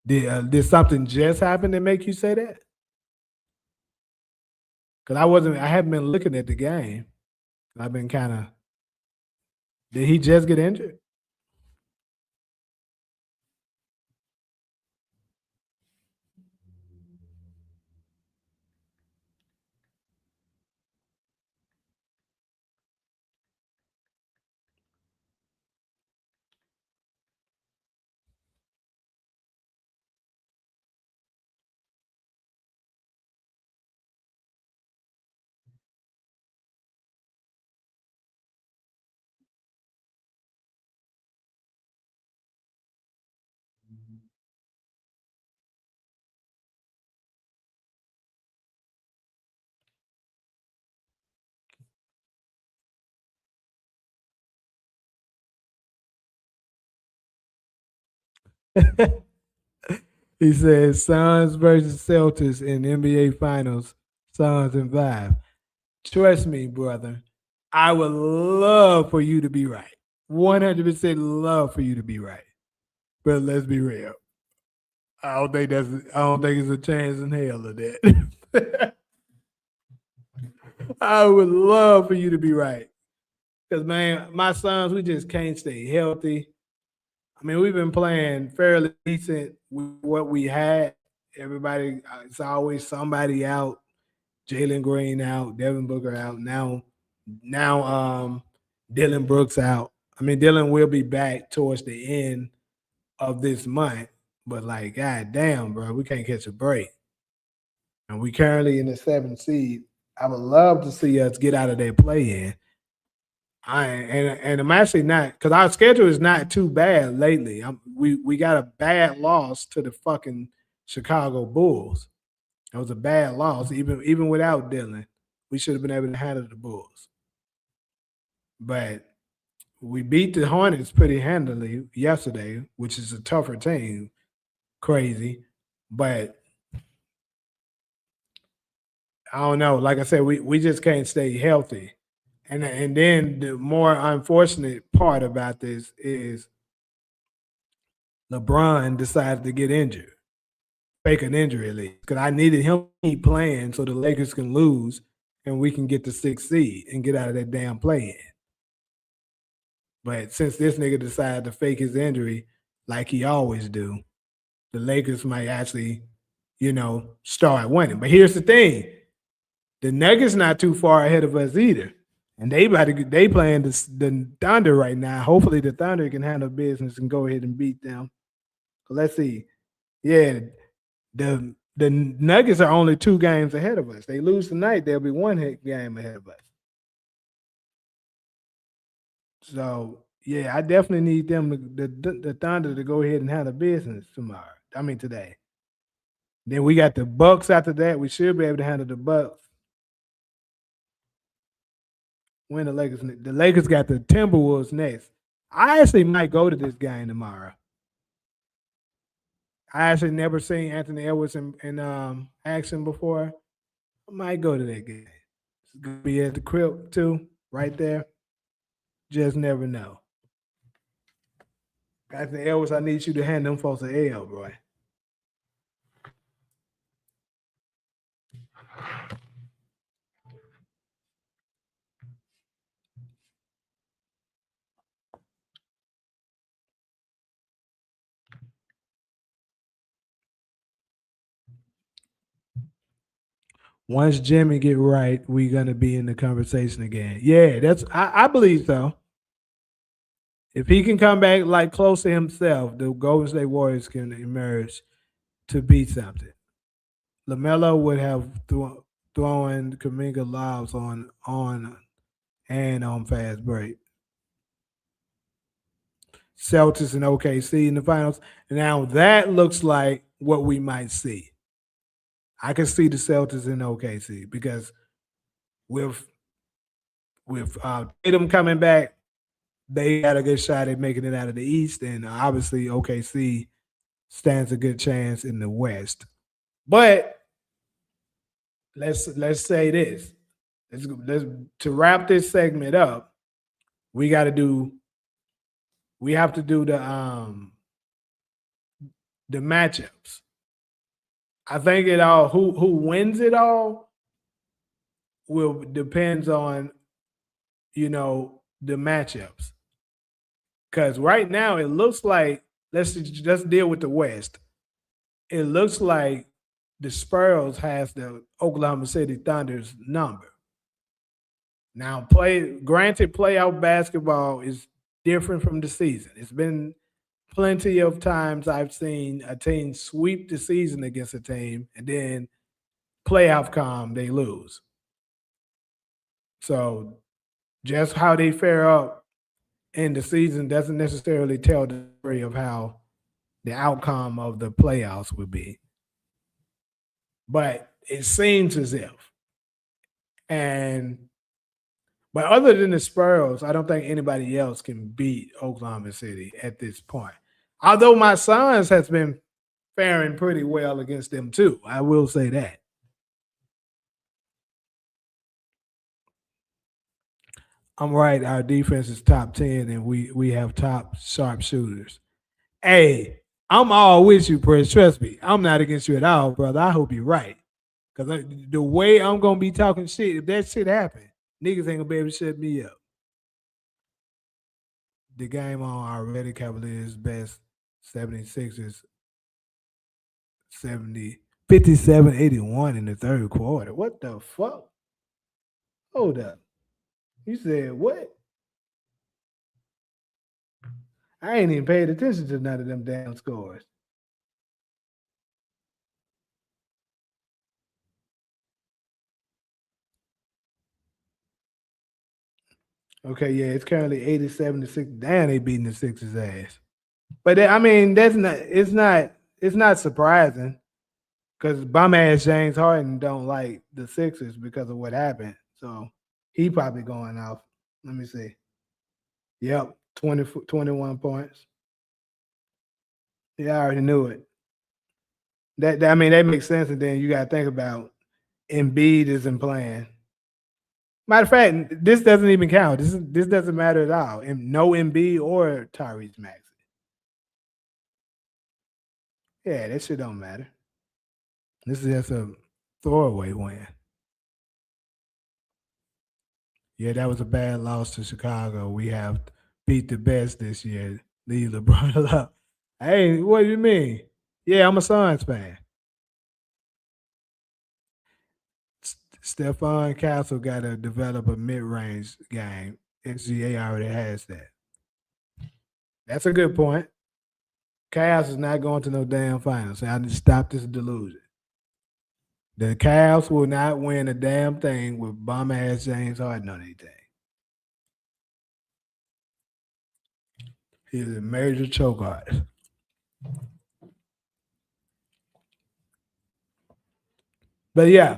Did something just happen to make you say that? Because I haven't been looking at the game. I've been kind of. Did he just get injured? He says Suns versus Celtics in NBA Finals. Suns in five. Trust me, brother. I would love for you to be right. 100% love for you to be right. But let's be real. I don't think it's a chance in hell of that. I would love for you to be right. Because man, my sons, we just can't stay healthy. I mean, we've been playing fairly decent with what we had. Everybody, it's always somebody out. Jalen Green out, Devin Booker out. Now, Dylan Brooks out. I mean, Dylan will be back towards the end of this month, but like, god damn, bro, we can't catch a break. And we currently in the seventh seed. I would love to see us get out of that play in. And I'm actually not because our schedule is not too bad lately. We got a bad loss to the fucking Chicago Bulls. It was a bad loss, even without Dylan. We should have been able to handle the Bulls. But we beat the Hornets pretty handily yesterday, which is a tougher team. Crazy. But I don't know. Like I said, we just can't stay healthy. And then the more unfortunate part about this is LeBron decided to get injured, fake an injury at least, because I needed him to keep playing so the Lakers can lose and we can get the sixth seed and get out of that damn play in. But since this nigga decided to fake his injury like he always do, the Lakers might actually, start winning. But here's the thing: the Nuggets not too far ahead of us either, and they playing the Thunder right now. Hopefully, the Thunder can handle business and go ahead and beat them. So let's see. Yeah, the Nuggets are only 2 games ahead of us. They lose tonight, they'll be 1 game ahead of us. So yeah, I definitely need them the Thunder to go ahead and handle business tomorrow. I mean today. Then we got the Bucks after that. We should be able to handle the Bucks. When the Lakers got the Timberwolves next. I actually might go to this game tomorrow. I actually never seen Anthony Edwards in action before. I might go to that game. It's gonna be at the crib too, right there. Just never know. Anthony Edwards, I need you to hand them folks an L, bro. Once Jimmy get right, we gonna be in the conversation again. Yeah, I believe so. If he can come back like close to himself, the Golden State Warriors can emerge to be something. LaMelo would have throwing Kaminga lobs on and on fast break. Celtics and OKC in the finals. Now that looks like what we might see. I can see the Celtics in OKC because with Tatum coming back, they had a good shot at making it out of the East, and obviously OKC stands a good chance in the West. But let's say this. Let's to wrap this segment up. We got to do. We have to do the matchups. I think it all who wins it all will depends on the matchups. Because right now it looks like let's deal with the West. It looks like the Spurs has the Oklahoma City Thunder's number. Now, granted, playoff basketball is different from the season. It's been plenty of times I've seen a team sweep the season against a team and then playoff come, they lose. So just how they fare up in the season doesn't necessarily tell the story of how the outcome of the playoffs would be. But it seems as if. And but other than the Spurs, I don't think anybody else can beat Oklahoma City at this point. Although my Suns has been faring pretty well against them too. I will say that. I'm right. Our defense is top 10 and we have top sharpshooters. Hey, I'm all with you, Prince. Trust me. I'm not against you at all, brother. I hope you're right. Because the way I'm going to be talking shit, if that shit happen, niggas ain't going to be able to shut me up. The game on already, Cavaliers best 76ers 70 57-81 in the third quarter. What the fuck? Hold up. You said what? I ain't even paid attention to none of them damn scores. Okay, yeah, it's currently 87-6. Damn, they beating the Sixers ass. But I mean, it's not surprising because bum ass James Harden don't like the Sixers because of what happened. So he probably going off. Let me see. Yep, 21 points. Yeah, I already knew it. I mean that makes sense, and then you got to think about Embiid isn't playing. Matter of fact, this doesn't even count. This doesn't matter at all. No Embiid or Tyrese Maxey. Yeah, that shit don't matter. This is just a throwaway win. Yeah, that was a bad loss to Chicago. We have beat the best this year. Leave LeBron up. Hey, what do you mean? Yeah, I'm a Suns fan. Stephon Castle got to develop a mid-range game. SGA already has that. That's a good point. Cavs is not going to no damn finals. I need to stop this delusion. The Cavs will not win a damn thing with bum ass James Harden on anything. He's a major choke artist. But yeah,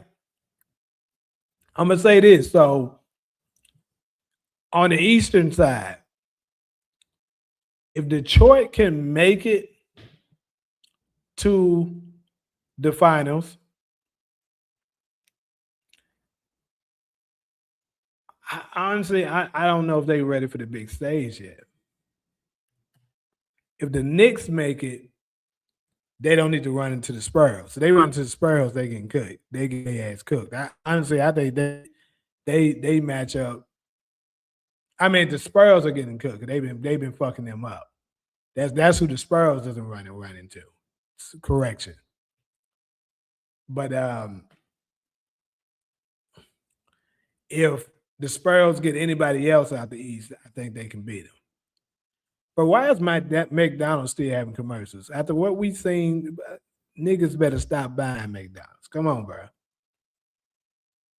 I'm gonna say this. So on the eastern side, if Detroit can make it to the finals. Honestly, I don't know if they're ready for the big stage yet. If the Knicks make it, they don't need to run into the Spurs. So they run into the Spurs, they get cooked. They get their ass cooked. Honestly, I think they match up. I mean, the Spurs are getting cooked. They've been fucking them up. That's who the Spurs doesn't run into. Correction. But if the Spurs get anybody else out the East, I think they can beat them. But why is that McDonald's still having commercials? After what we've seen, niggas better stop buying McDonald's. Come on, bro.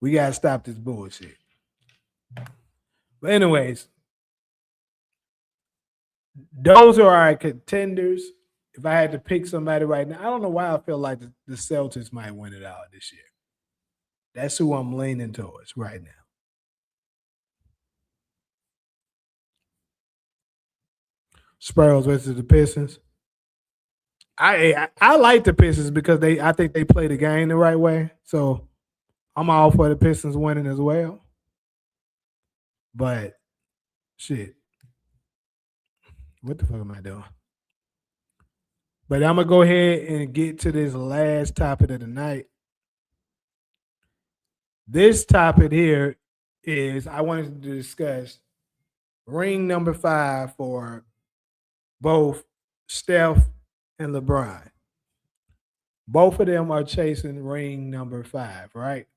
We gotta stop this bullshit. But anyways, those are our contenders. If I had to pick somebody right now, I don't know why I feel like the Celtics might win it out this year. That's who I'm leaning towards right now. Spurs versus the Pistons. I like the Pistons because I think they play the game the right way. So I'm all for the Pistons winning as well. But shit. What the fuck am I doing? But I'm gonna go ahead and get to this last topic of the night. This topic here is I wanted to discuss ring number 5 for both Steph and LeBron. Both of them are chasing ring number 5, right?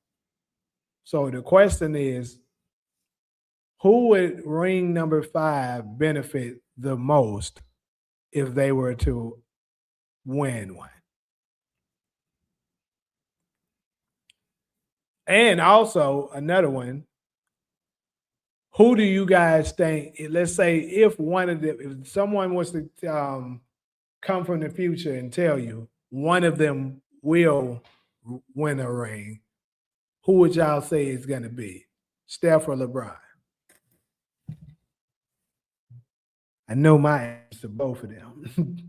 So the question is, who would ring number 5 benefit the most if they were to win one? And also another one, who do you guys think? Let's say if someone was to come from the future and tell you one of them will win a ring, who would y'all say is going to be? Steph or LeBron? I know my answer to both of them.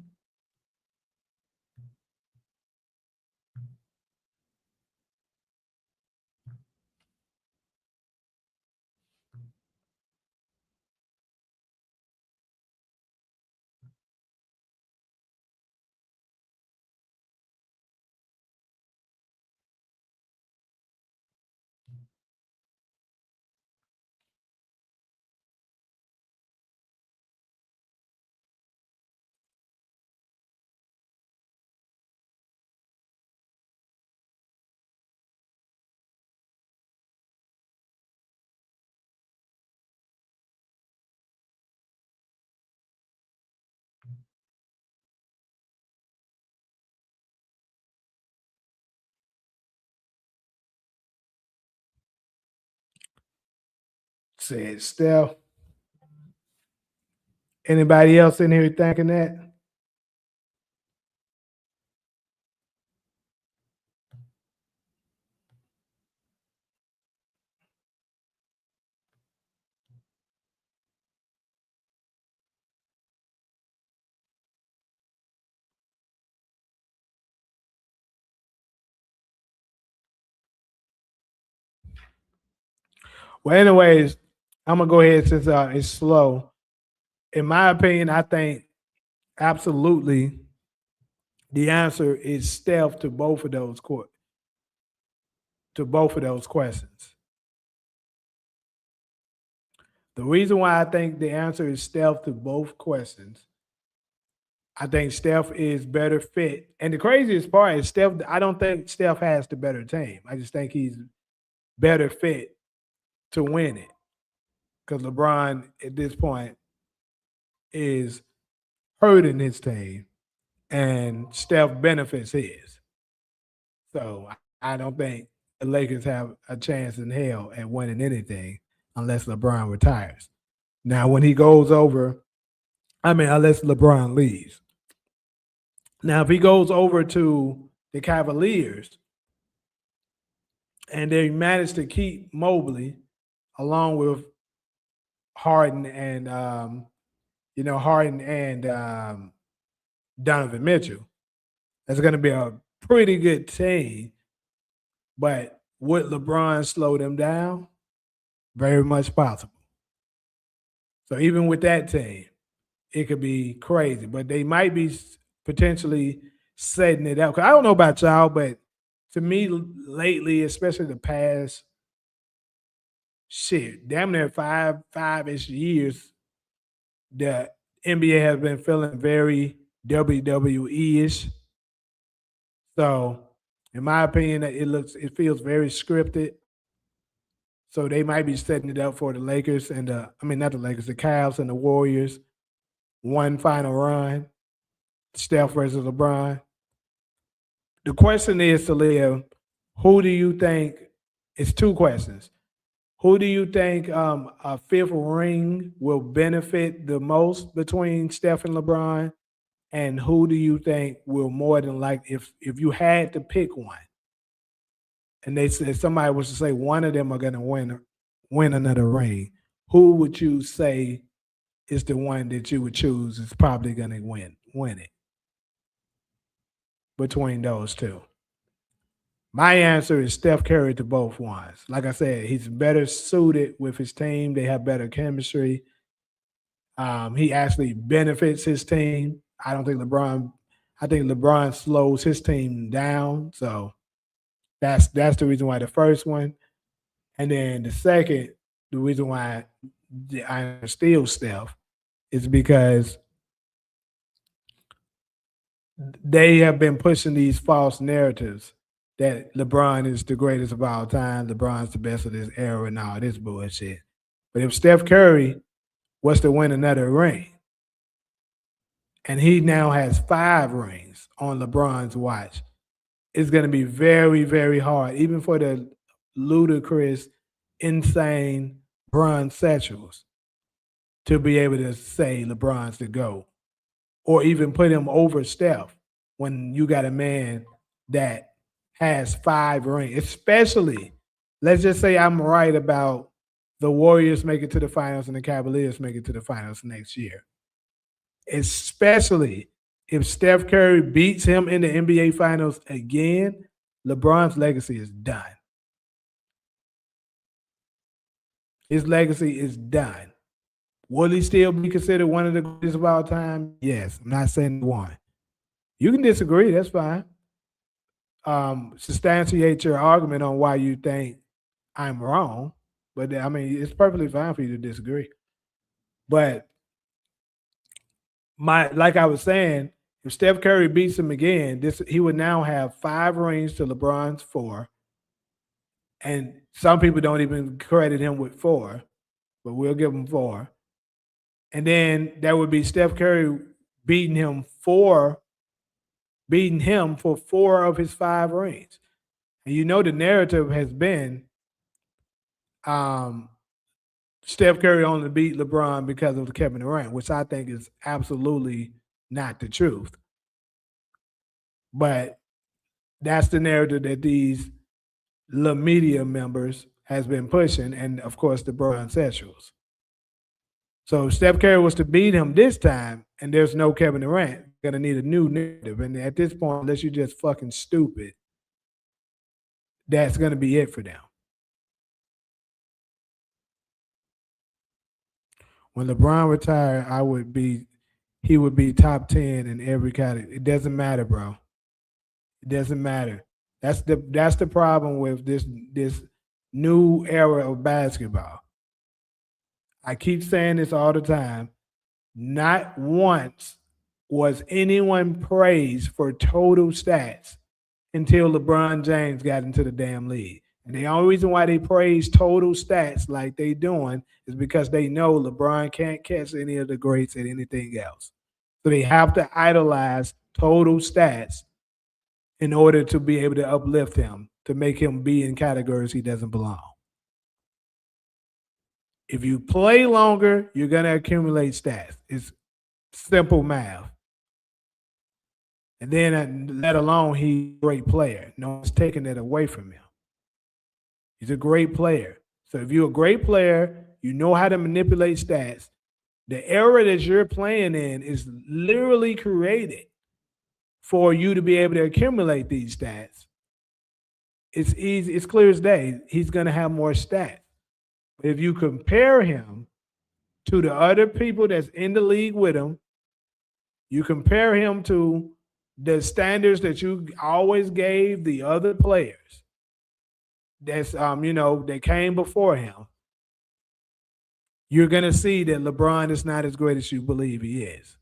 Said Steph. Anybody else in here thinking that? Well, anyways, I'm gonna go ahead since it's slow. In my opinion, I think absolutely the answer is Steph to both of those questions. The reason why I think the answer is Steph to both questions, I think Steph is better fit. And the craziest part is Steph, I don't think Steph has the better team. I just think he's better fit to win it. Because LeBron at this point is hurting his team and Steph benefits his. So I don't think the Lakers have a chance in hell at winning anything unless LeBron retires. Now, when he goes over, unless LeBron leaves. Now, if he goes over to the Cavaliers and they manage to keep Mobley along with Harden and Donovan Mitchell, That's going to be a pretty good team. But would LeBron slow them down? Very much possible. So even with that team, it could be crazy. But they might be potentially setting it up. 'Cause I don't know about y'all, but to me lately, especially the past damn near five-ish years, the NBA has been feeling very WWE-ish. So, in my opinion, it feels very scripted. So they might be setting it up for the Lakers and not the Lakers, the Cavs and the Warriors. One final run, Steph versus LeBron. The question is, Talia, who do you think? It's two questions. Who do you think a fifth ring will benefit the most between Steph and LeBron? And who do you think will more than likely, if you had to pick one, and they said somebody was to say one of them are going to win another ring, who would you say is the one that you would choose is probably going to win it between those two? My answer is Steph Curry to both ones. Like I said, he's better suited with his team. They have better chemistry. He actually benefits his team. I think LeBron slows his team down. So that's the reason why the first one. And then the second, the reason why I still Steph is because they have been pushing these false narratives that LeBron is the greatest of all time, LeBron's the best of this era and all this bullshit. But if Steph Curry was to win another ring, and he now has 5 rings on LeBron's watch, it's going to be very, very hard, even for the ludicrous, insane bronze sexuals, to be able to say LeBron's the GOAT or even put him over Steph when you got a man that has 5 rings. Especially, let's just say I'm right about the Warriors make it to the finals and the Cavaliers make it to the finals next year. Especially if Steph Curry beats him in the NBA finals again, LeBron's legacy is done. His legacy is done. Will he still be considered one of the greatest of all time? Yes. I'm not saying one. You can disagree. That's fine. Substantiate your argument on why you think I'm wrong. But it's perfectly fine for you to disagree. But like I was saying, if Steph Curry beats him again, he would now have 5 rings to LeBron's 4. And some people don't even credit him with 4, but we'll give him 4. And then that would be Steph Curry beating him for 4 of his 5 rings. And the narrative has been Steph Curry only beat LeBron because of Kevin Durant, which I think is absolutely not the truth. But that's the narrative that these media members has been pushing, and of course the bronze sexuals. So if Steph Curry was to beat him this time and there's no Kevin Durant, you're going to need a new narrative. And at this point, unless you're just fucking stupid, that's going to be it for them. When LeBron retired, he would be top 10 in every category. It doesn't matter, bro. It doesn't matter. That's the problem with this new era of basketball. I keep saying this all the time. Not once was anyone praised for total stats until LeBron James got into the damn league. And the only reason why they praise total stats like they doing is because they know LeBron can't catch any of the greats at anything else. So they have to idolize total stats in order to be able to uplift him, to make him be in categories he doesn't belong. If you play longer, you're going to accumulate stats. It's simple math. And then, let alone he's a great player. No one's taking that away from him. He's a great player. So if you're a great player, you know how to manipulate stats. The era that you're playing in is literally created for you to be able to accumulate these stats, it's easy, it's clear as day. He's going to have more stats. If you compare him to the other people that's in the league with him, you compare him to the standards that you always gave the other players that's that came before him, you're gonna see that LeBron is not as great as you believe he is.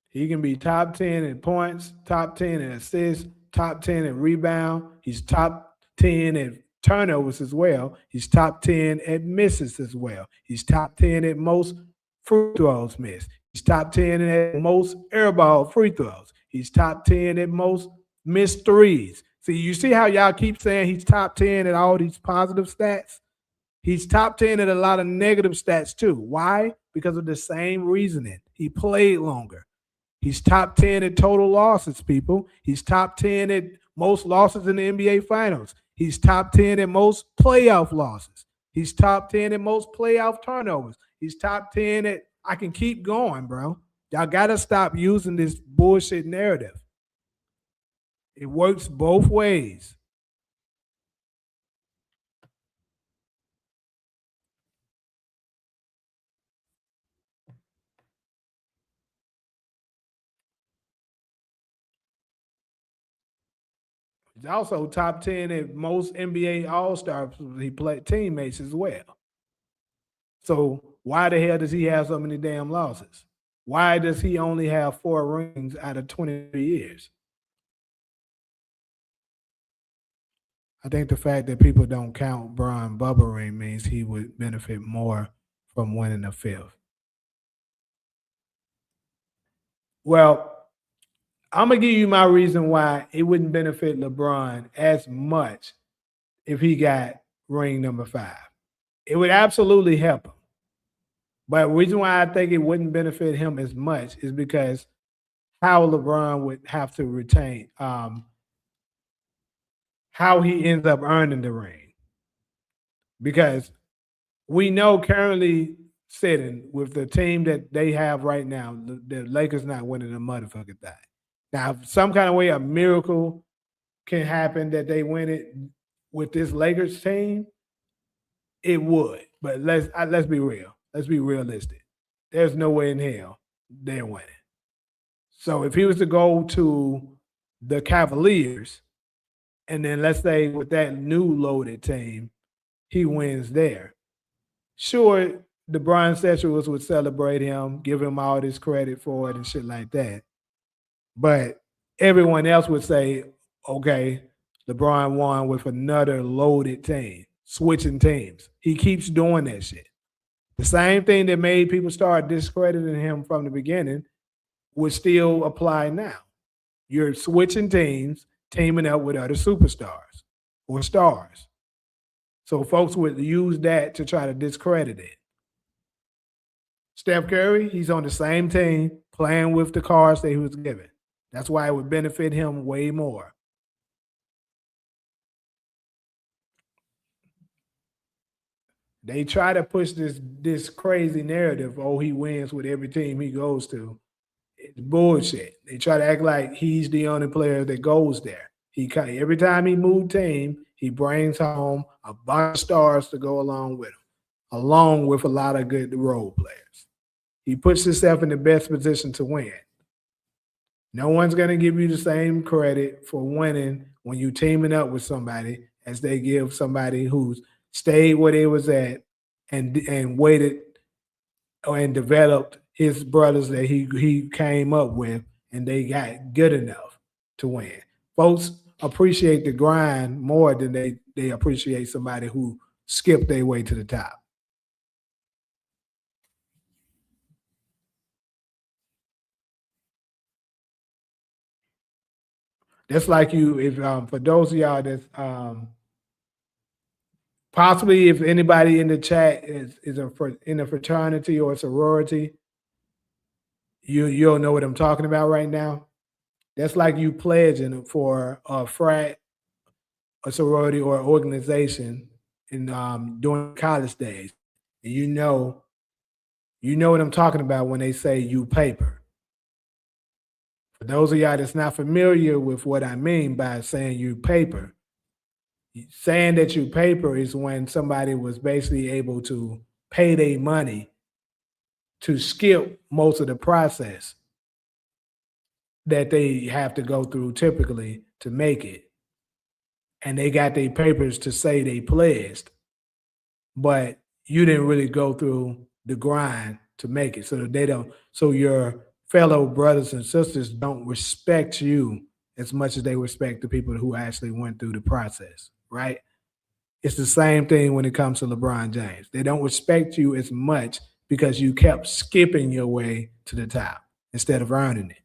He can be top 10 in points, top 10 in assists, top 10 in rebound. He's top 10 in turnovers as well. He's top 10 at misses as well. He's top 10 at most free throws missed. He's top 10 at most airball free throws. He's top 10 at most missed threes. See, you see how y'all keep saying he's top 10 at all these positive stats? He's top 10 at a lot of negative stats too. Why? Because of the same reasoning. He played longer. He's top 10 at total losses, people. He's top 10 at most losses in the NBA Finals. He's top 10 at most playoff losses. He's top 10 at most playoff turnovers. He's top 10 at, I can keep going, bro. Y'all got to stop using this bullshit narrative. It works both ways. He's also top 10 at most NBA All-Star he played teammates as well. So why the hell does he have so many damn losses? Why does he only have 4 rings out of 23 years? I think the fact that people don't count Bron Bubba ring means he would benefit more from winning the 5th. Well, I'm gonna give you my reason why it wouldn't benefit LeBron as much if he got ring number 5. It would absolutely help him. But the reason why I think it wouldn't benefit him as much is because how LeBron would have to retain, how he ends up earning the ring. Because we know currently sitting with the team that they have right now, the Lakers not winning a motherfucking thing. Now, if some kind of way a miracle can happen that they win it with this Lakers team, it would. But let's be real. Let's be realistic. There's no way in hell they're winning. So if he was to go to the Cavaliers, and then let's say with that new loaded team, he wins there. Sure, the Brian Sexuals would celebrate him, give him all this credit for it and shit like that. But everyone else would say, okay, LeBron won with another loaded team, switching teams. He keeps doing that shit. The same thing that made people start discrediting him from the beginning would still apply now. You're switching teams, teaming up with other superstars or stars. So folks would use that to try to discredit it. Steph Curry, he's on the same team, playing with the cards that he was given. That's why it would benefit him way more. They try to push this crazy narrative, oh, he wins with every team he goes to. It's bullshit. They try to act like he's the only player that goes there. Every time he moves team, he brings home a bunch of stars to go along with him, along with a lot of good role players. He puts himself in the best position to win. No one's going to give you the same credit for winning when you're teaming up with somebody as they give somebody who's stayed where they was at and waited and developed his brothers that he came up with, and they got good enough to win. Folks appreciate the grind more than they appreciate somebody who skipped their way to the top. That's like you, if for those of y'all that's possibly if anybody in the chat in a fraternity or a sorority, you'll know what I'm talking about right now. That's like you pledging for a frat, a sorority, or organization in during college days. And you know what I'm talking about when they say you paper. For those of y'all that's not familiar with what I mean by saying you paper, saying that you paper is when somebody was basically able to pay their money to skip most of the process that they have to go through typically to make it. And they got their papers to say they pledged, but you didn't really go through the grind to make it. So that they don't, so your fellow brothers and sisters don't respect you as much as they respect the people who actually went through the process, right? It's the same thing when it comes to LeBron James. They don't respect you as much because you kept skipping your way to the top instead of earning it.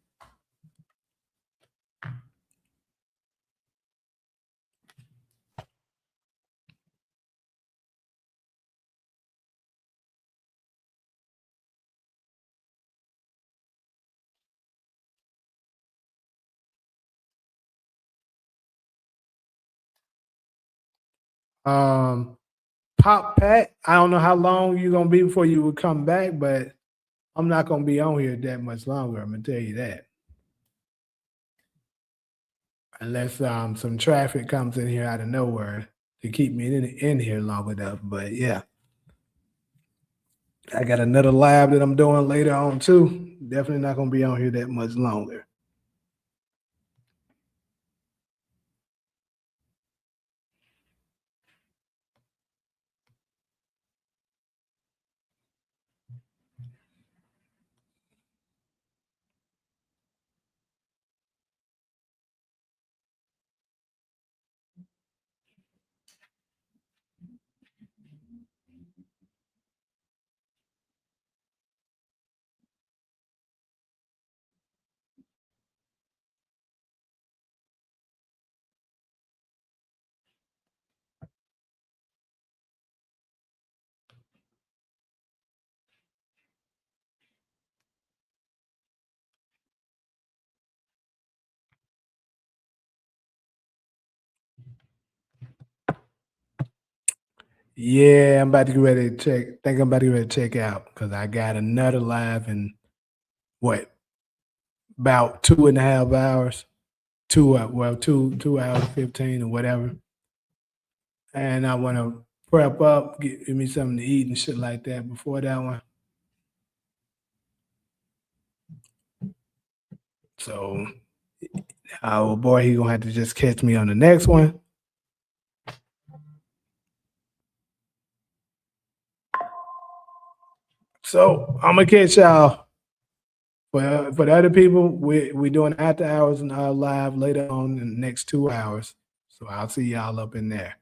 Um, Pop Pat, I don't know how long you're gonna be before you would come back, but I'm not gonna be on here that much longer. I'm gonna tell you that. Unless some traffic comes in here out of nowhere to keep me in here long enough. But yeah, I got another lab that I'm doing later on too. Definitely not gonna be on here that much longer. Yeah, I'm about to get ready to check. Think I'm about to get ready to check out because I got another live in what about 2.5 hours, well 2 hours 15 or whatever, and I want to prep up, give me something to eat and shit like that before that one. So, oh boy, he gonna have to just catch me on the next one. So I'm gonna catch y'all. For the other people, we doing after hours and live later on in the next 2 hours. So I'll see y'all up in there.